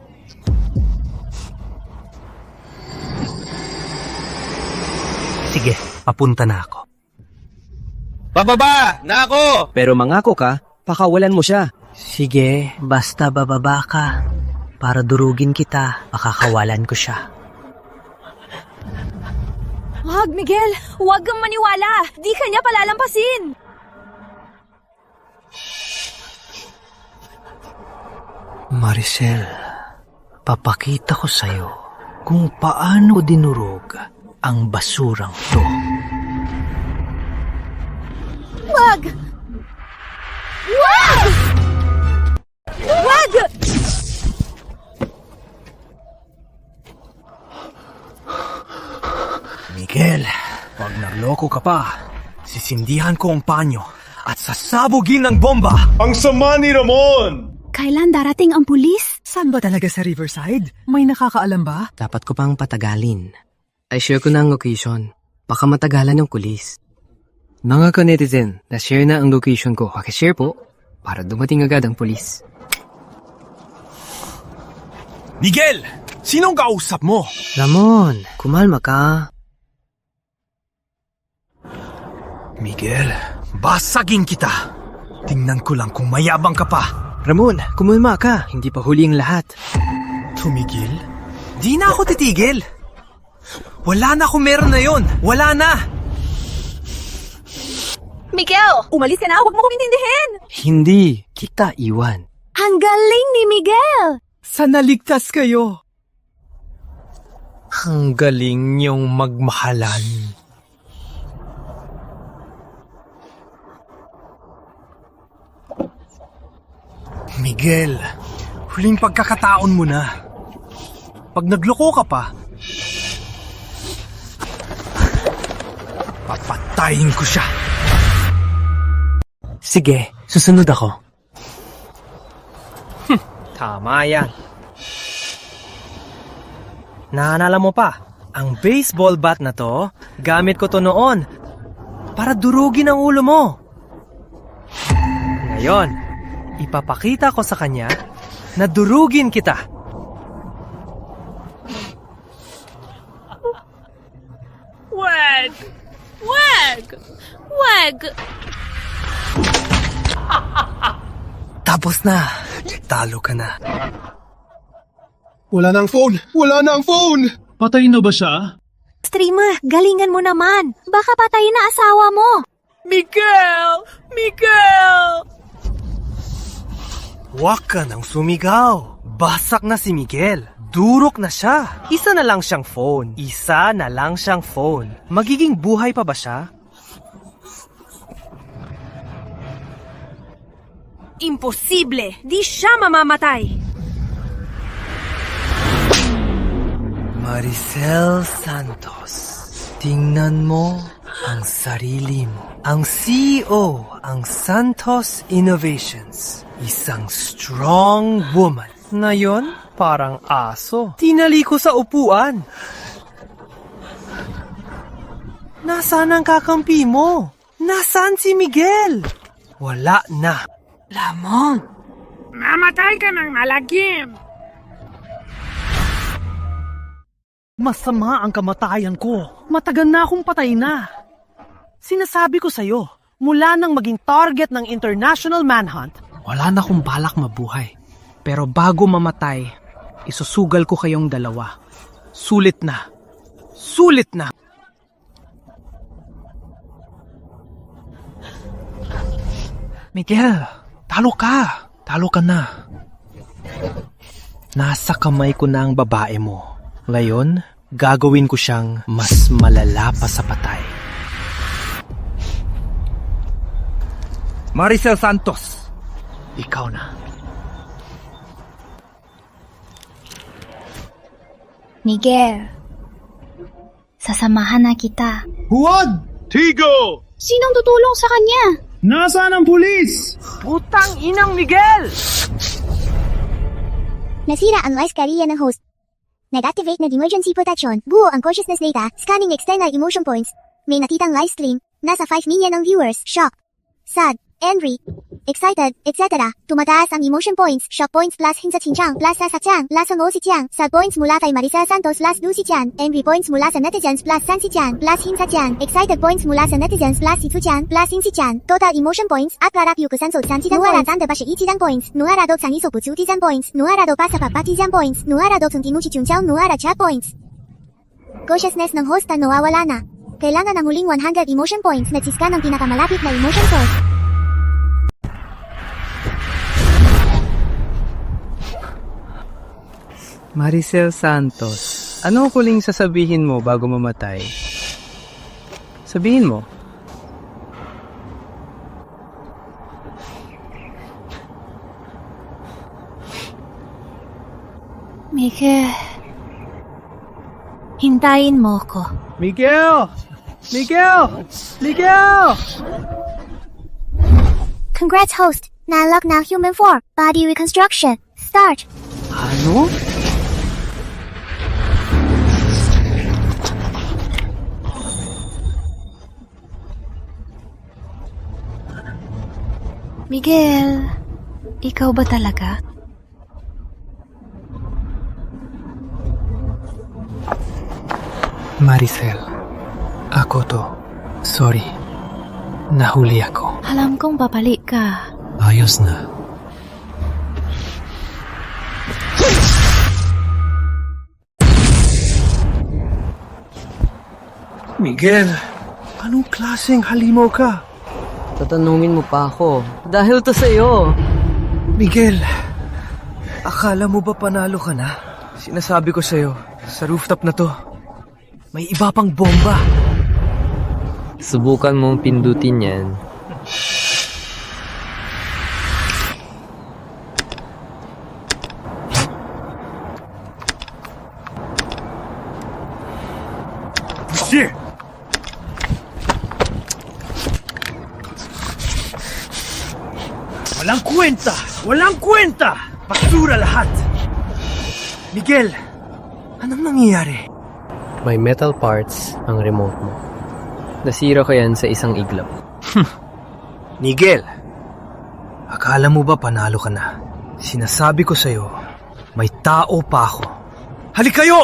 Sige, Papunta na ako. Bababa na ako! Pero mangako ka, pakawalan mo siya. Sige, basta bababa ka. Para durugin kita, pakakawalan ko siya. Wag, Miguel! Huwag kang maniwala! Di ka niya palalampasin! Maricel, papakita ko sa'yo kung paano dinurog ang basurang to. Wag! Wag! Wag! Miguel, pag narloko ka pa, sisindihan ko ang panyo at sasabugin ng bomba. Ang sama ni Ramon! Kailan darating ang pulis? Saan ba talaga sa Riverside? May nakakaalam ba? Dapat ko pang patagalin. I share ko na ang location. Baka matagalan ng pulis. Mga ka-netizen, na-share na ang location ko. Pakishare po para dumating agad ang pulis. Miguel! Sinong kausap mo? Ramon, kumalma ka. Miguel, basagin kita. Tingnan ko lang kung mayabang ka pa. Ramon, kumalma ka. Hindi pa huli ang lahat. Tumigil? Di na ako titigil. Wala na kung meron na yon. Wala na. Miguel! Umalis ka na! Huwag mo kong intindihin! Hindi kita iwan. Ang galing ni Miguel! Sana ligtas kayo. Ang galing niyong magmahalan. Miguel, huling pagkakataon mo na. Pag nagloko ka pa, papatayin ko siya. Sige, susunod ako. Tama yan. Naalala mo pa, ang baseball bat na to, gamit ko to noon para durugin ang ulo mo. Ngayon, ipapakita ko sa kanya na durugin kita. Wag! Wag! Wag! Tapos na. Talo ka na. Wala na ang phone! Wala na ang phone! Patay na ba siya? Streamer, galingan mo naman. Baka patay na asawa mo. Miguel! Miguel! Huwag ka nang sumigaw. Basak na si Miguel. Durok na siya. Isa na lang siyang phone. Isa na lang siyang phone. Magiging buhay pa ba siya? Imposible! Di siya mamamatay! Maricel Santos, tingnan mo ang sarili mo. Ang CEO, ang Santos Innovations. Isang strong woman. Ngayon, parang aso. Tinali ko sa upuan. Nasaan ang kakampi mo? Nasaan si Miguel? Wala na. Ramon! Namatay ka ng nalagim! Masama ang kamatayan ko. Matagal na akong patay na. Sinasabi ko sa'yo, mula nang maging target ng International Manhunt, Wala na akong balak mabuhay. Pero bago mamatay, isusugal ko kayong dalawa. Sulit na. Sulit na! Miguel, talo ka. Talo ka na. Nasa kamay ko na ang babae mo. Ngayon, gagawin ko siyang mas malala pa sa patay. Maricel Santos, ikaw na. Miguel, sasamahan na kita. Huwag! Tigo! Sinong tutulong sa kanya? Nasaan ang pulis? Putang inang Miguel! Nasira ang live career ng host. Nag-activate ng emergency protection. Buo ang consciousness data. Scanning external emotion points. May nakitang live stream. Nasa 5 million ang viewers. Shock. Sad. Angry. excited, etc. Tumataas ang emotion points, shock points plus hinsa-chinchang plus sasakchang plus songo-si-chang, sad points mula kay Maricel Santos plus Lucy-chan, angry points mula sa netizens plus Sansi-chan plus Hinsa-chan, excited points mula sa netizens plus Sitsu-chan plus Hinsi-chan, total emotion points at rarak yukusan santidan points, nuharado ba siya ichidan points, nuharado sang iso putsutidan points, nuharado pa sa papatijan points, nuharado sung tinuchichunchaw nuhara chat points. Cautiousness ng host na nawawala na. Kailangan ng huling 100 emotion points na siskan ng pinakamalapit na emotion source. Maricel Santos, ano huling sasabihin mo bago mamatay? Sabihin mo. Miguel, hintayin mo ko. Miguel! Miguel! Miguel! Congrats host! Na-unlock na human form, body reconstruction. Start! Ano? Miguel, ikaw ba talaga? Maricel, ako to. Sorry. Nahuli ako. Alam kong papalik ka. Ayos na. Miguel, anong klaseng halimaw ka? Tatanungin mo pa ako. Dahil to sa'yo. Miguel, akala mo ba panalo ka na? Sinasabi ko sa'yo, sa rooftop na to, may iba pang bomba. Subukan mong pindutin yan. Shit! Walang kwenta! Walang kwenta! Basura lahat! Miguel, anong nangyayari? May metal parts ang remote mo. Nasira ko yan sa isang iglap. Miguel, akala mo ba panalo ka na? Sinasabi ko sa'yo, may tao pa ako. Halik kayo!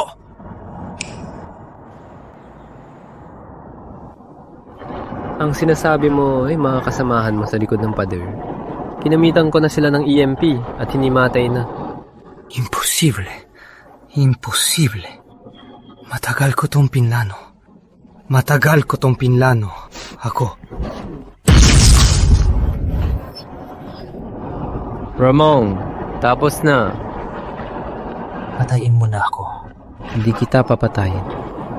Ang sinasabi mo ay mga kasamahan mo sa likod ng pader. Kinamitan ko na sila ng EMP at hinimatay na. Imposible. Imposible. Matagal ko tong pinlano. Matagal ko tong pinlano. Ako. Ramon, tapos na. Patayin mo na ako. Hindi kita papatayin.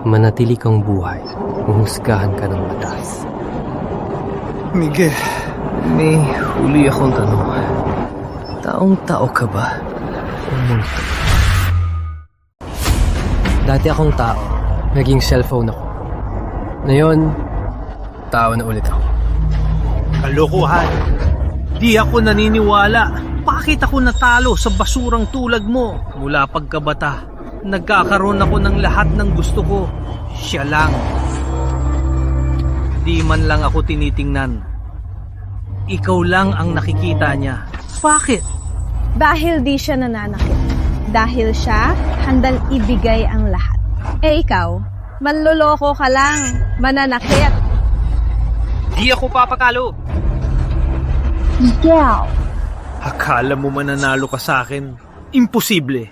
Manatili kang buhay. Uhusgahan ka ng batas. Miguel, may huli akong tanong. Taong-tao ka ba? O multo? Dati akong tao. Naging cellphone ako. Ngayon, tao na ulit ako. Kalokohan! Di ako naniniwala. Bakit ako natalo sa basurang tulad mo? Mula pagkabata, nagkakaroon ako ng lahat ng gusto ko. Siya lang. Di man lang ako tinitingnan. Ikaw lang ang nakikita niya. Bakit? Dahil di siya nananakit. Dahil siya handang ibigay ang lahat. Eh ikaw, manloloko ka lang, mananakit. Di ako papakalo. Miguel. Akala mo mananalo ka sa akin? Imposible.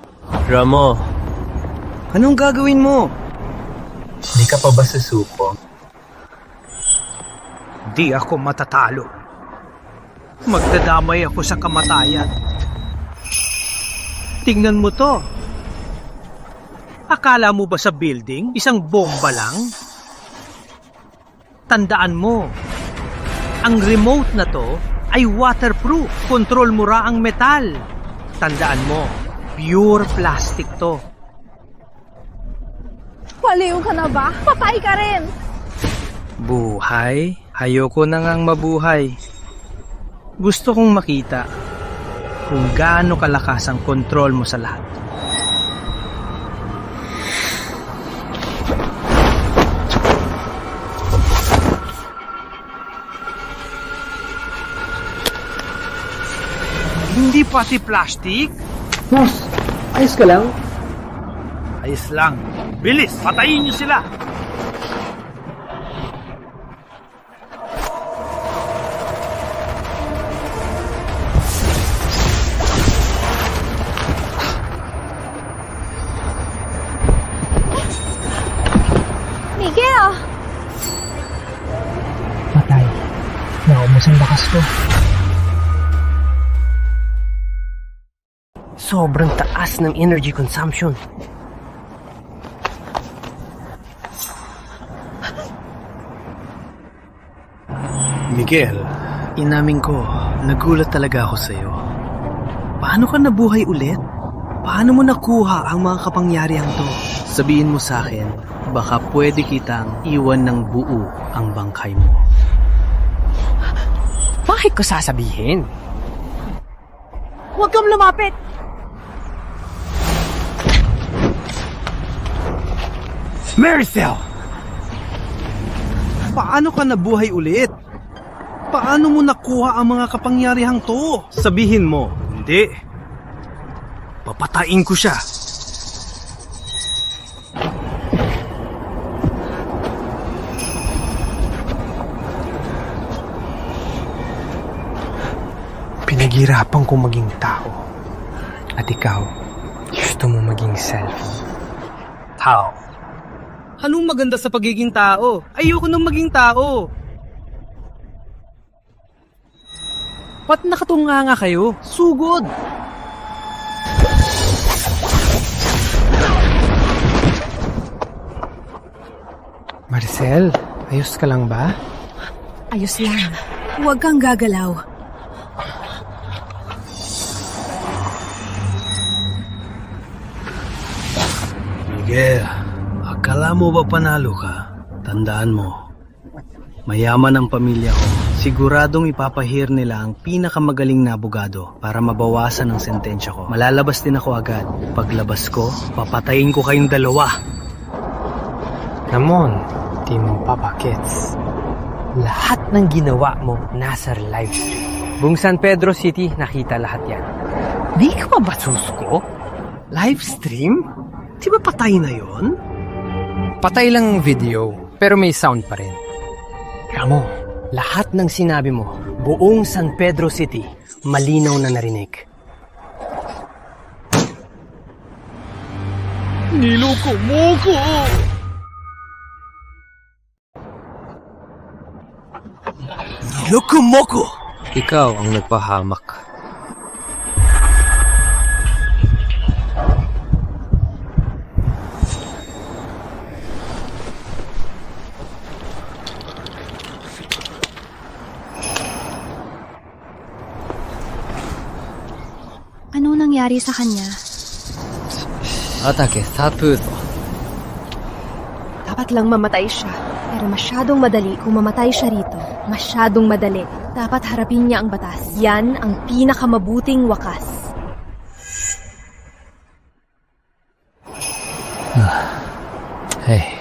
Ramo, anong gagawin mo? Hindi ka pa ba susuko? Di ako matatalo. Magdadamay ako sa kamatayan. Tingnan mo to. Akala mo ba sa building, isang bomba lang? Tandaan mo, ang remote na to ay waterproof. Kontrol mo ra ang metal. Tandaan mo, pure plastic to. Waliw ka na ba? Patay ka rin! Buhay? Ayoko na ngang mabuhay. Gusto kong makita kung gaano kalakas ang kontrol mo sa lahat. Hindi pati plastic? Boss, ayos ka lang? Ayos lang. Bilis, patayin niyo sila! Miguel! Patay. Naubos ang bakas ko. Sobrang taas ng energy consumption. Miguel, inamin ko, nagulat talaga ako sa'yo. Paano ka nabuhay ulit? Paano mo nakuha ang mga kapangyarihang to? Sabihin mo sa akin, baka pwede kitang iwan ng buo ang bangkay mo. Bakit ko sasabihin? Huwag kang lumapit! Maricel! Paano ka nabuhay ulit? Paano mo nakuha ang mga kapangyarihang to? Sabihin mo, hindi. Papatayin ko siya. Pinaghirapan ko maging tao. At ikaw, gusto mo maging cellphone. Tao. Anong maganda sa pagiging tao? Ayoko nang maging tao. Ba't nakatunga nga kayo? Sugod! Maricel, ayos ka lang ba? Ayos lang. Huwag kang gagalaw. Miguel, akala mo ba panalo ka? Tandaan mo, mayaman ang pamilya ko. Siguradong ipapahir nila ang pinakamagaling na abogado para mabawasan ang sentensya ko. Malalabas din ako agad. Paglabas ko, papatayin ko kayong dalawa. Ramon, di mo papakits. Lahat ng ginawa mo nasa live stream. Buong San Pedro City, nakita lahat yan. Di ka ba basusko? Live stream? Di ba patay na yon? Patay lang ang video, pero may sound pa rin. Ramon, lahat ng sinabi mo, buong San Pedro City, malinaw na narinig. Niloko mo ko! Niloko mo ko! Ikaw ang nagpahamak. Ano nangyari sa kanya? Atake sa puso. Dapat lang mamatay siya. Pero masyadong madali kung mamatay siya rito. Masyadong madali. Dapat harapin niya ang batas. Yan ang pinakamabuting wakas. Hey.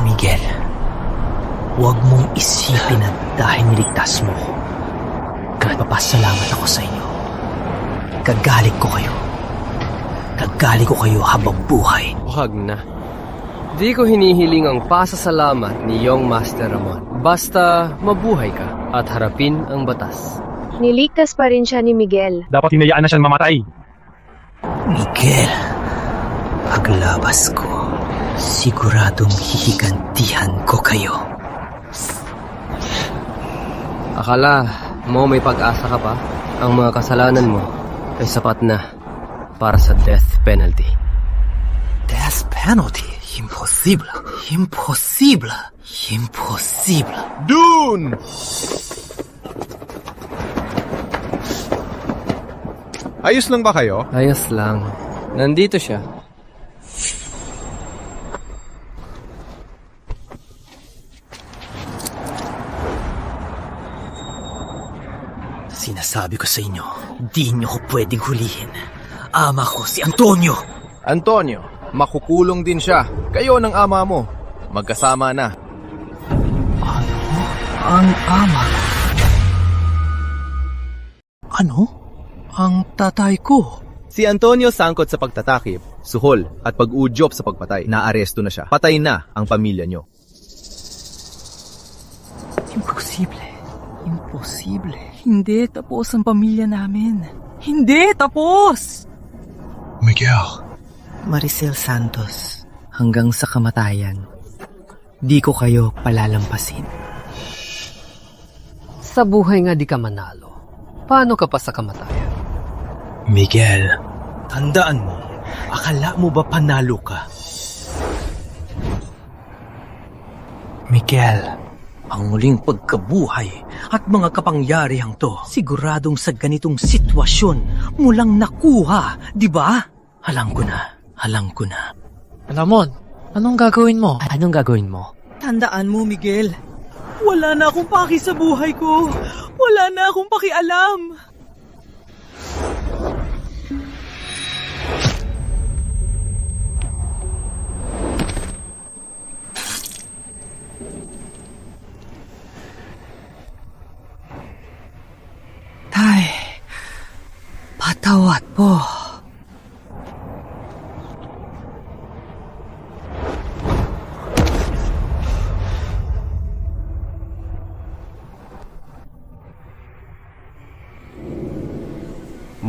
Miguel, huwag mong isipin na dahil niligtas mo, nagpapasalamat ako sa inyo. Kagalit ko kayo. Kagalit ko kayo habang buhay. Huwag na. Di ko hinihiling ang pasasalamat ni Young Master Ramon. Basta mabuhay ka at harapin ang batas. Niligtas pa rin siya ni Miguel. Dapat hinayaan na siyang mamatay. Miguel, paglabas ko, siguradong hihigantihan ko kayo. Akala mo may pag-asa ka pa? Ang mga kasalanan mo ay sapat na para sa death penalty. Death penalty? Imposible. Imposible. Imposible. Dune! Ayos lang ba kayo? Ayos lang. Nandito siya. Sinasabi ko sa inyo, di niyo ko pwedeng hulihin. Ama ko si Antonio. Antonio, makukulong din siya. Kayo ng ama mo. Magkasama na. Ang ama? Ano? Ang tatay ko? Si Antonio sangkot sa pagtatakip, suhol at pag-udyop sa pagpatay. Naaresto na siya. Patay na ang pamilya nyo. Imposible. Imposible. Hindi tapos ang pamilya namin. Hindi tapos! Miguel. Maricel Santos, hanggang sa kamatayan, di ko kayo palalampasin. Sa buhay nga di ka manalo. Paano ka pa sa kamatayan? Miguel, tandaan mo, akala mo ba panalo ka? Miguel, ang muling pagkabuhay at mga kapangyarihang to, siguradong sa ganitong sitwasyon mo lang nakuha, di ba? Alam ko na. Ramon, anong gagawin mo? Anong gagawin mo? Tandaan mo, Miguel. Wala na akong paki sa buhay ko. Wala na akong pakialam. Tay, patawad po.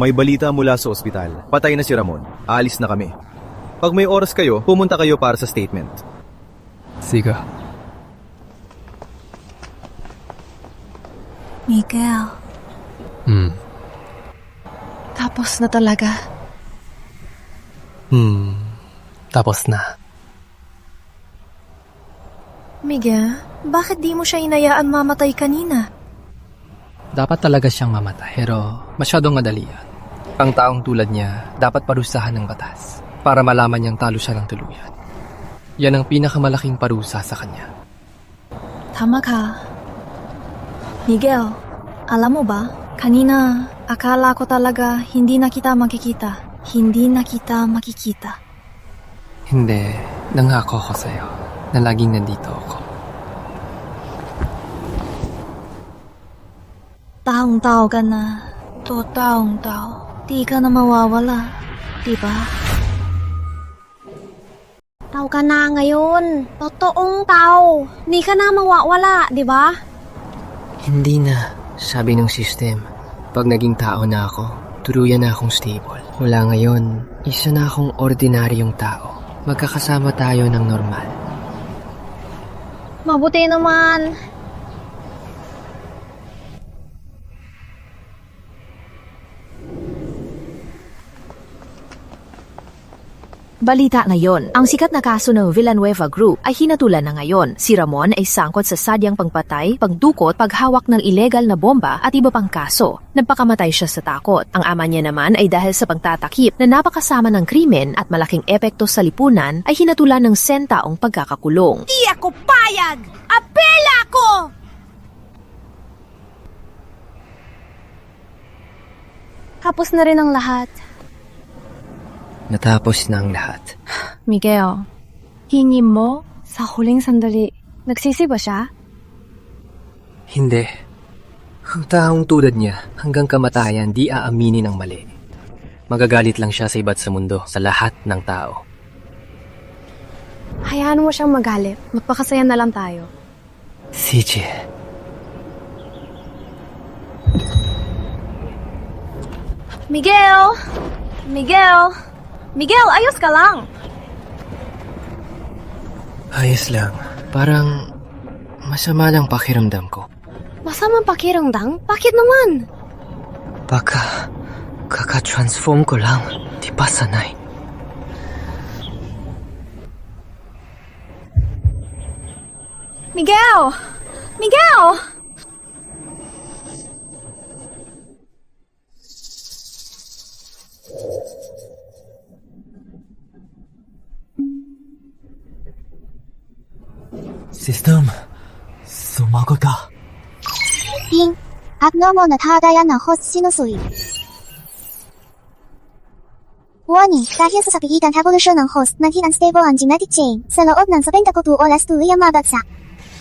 May balita mula sa ospital. Patay na si Ramon. Aalis na kami. Pag may oras kayo, pumunta kayo para sa statement. Sige. Miguel, tapos na talaga. Tapos na. Miguel, bakit di mo siya inayaan mamatay kanina? Dapat talaga siyang mamatay, pero masyadong madali yan. Ang taong tulad niya, dapat parusahan ng batas para malaman niyang talo siya ng tuluyan. Yan ang pinakamalaking parusa sa kanya. Tama ka. Miguel, alam mo ba, kanina akala ko talaga hindi na kita makikita. Hindi, nangako ko sa'yo na laging nandito ako. Taong-tao ka na. Taong-tao. Di ka na mawawala. Diba? Tao ka na ngayon. Totoong tao. Di ka na mawawala, di ba? Hindi na. Sabi ng system, pag naging tao na ako, tuluyan na akong stable. Mula ngayon, isa na akong ordinaryong tao. Magkakasama tayo ng normal. Mabuti naman. Balita ngayon, ang sikat na kaso ng Villanueva Group ay hinatulan na ngayon. Si Ramon ay sangkot sa sadyang pagpatay, pagdukot, paghawak ng ilegal na bomba at iba pang kaso. Nagpakamatay siya sa takot. Ang ama niya naman ay dahil sa pagtatakip na napakasama ng krimen at malaking epekto sa lipunan ay hinatulan ng 10 taong pagkakakulong. Di ako payag! Apela ko! Tapos na rin ang lahat. Natapos na ang lahat. Miguel, hingin mo sa huling sandali. Nagsisi ba siya? Hindi. Ang taong tulad niya, hanggang kamatayan di aaminin ang mali. Magagalit lang siya sa iba't sa mundo, sa lahat ng tao. Hayaan mo siyang magalit. Magpakasaya na lang tayo. CJ. Miguel! Miguel, ayos ka lang! Ayos lang. Parang masama lang pakiramdam ko. Masamang pakiramdam? Bakit naman? Baka kaka-transform ko lang. Di pa sanay. Miguel! System, sumagot ka. Ting, abnormal na tagayan ng host sinusuit. Warning, dahil sa sapilitan evolution ng host, naging unstable ang genetic chain. Sa loob ng 72 oras tuluyang mabagsak.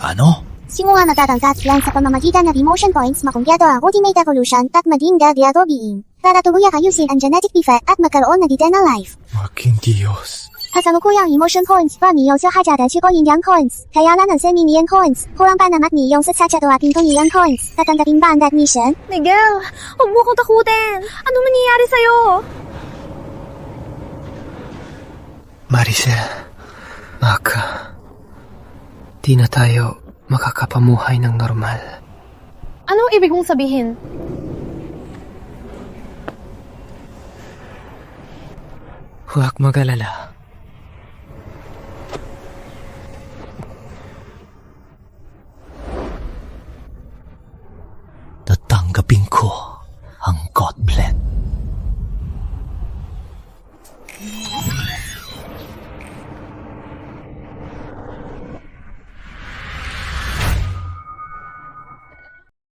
Ano? Simula natatanggap yan sa pamamagitan ng emotion points makumpleto ang ultimate evolution at maging gagliado being. Para tuluyang ayusin ang genetic defect at magkaroon ng eternal life. Maging Diyos. kasalukuyang emotion points 让你有最haja的去过营养 coins. Kaya lang ang semi-million coins. Kurang pa naman ni yung sa chachato at 5,000,000 coins. Tatanggapin ba ang that mission? Miguel, huwag mo akong takutin. Anong nangyayari sa'yo? Maricel, di na tayo makakapamuhay ng normal. Anong ibig mong sabihin? Huwag mag-alala. Tatanggapin ko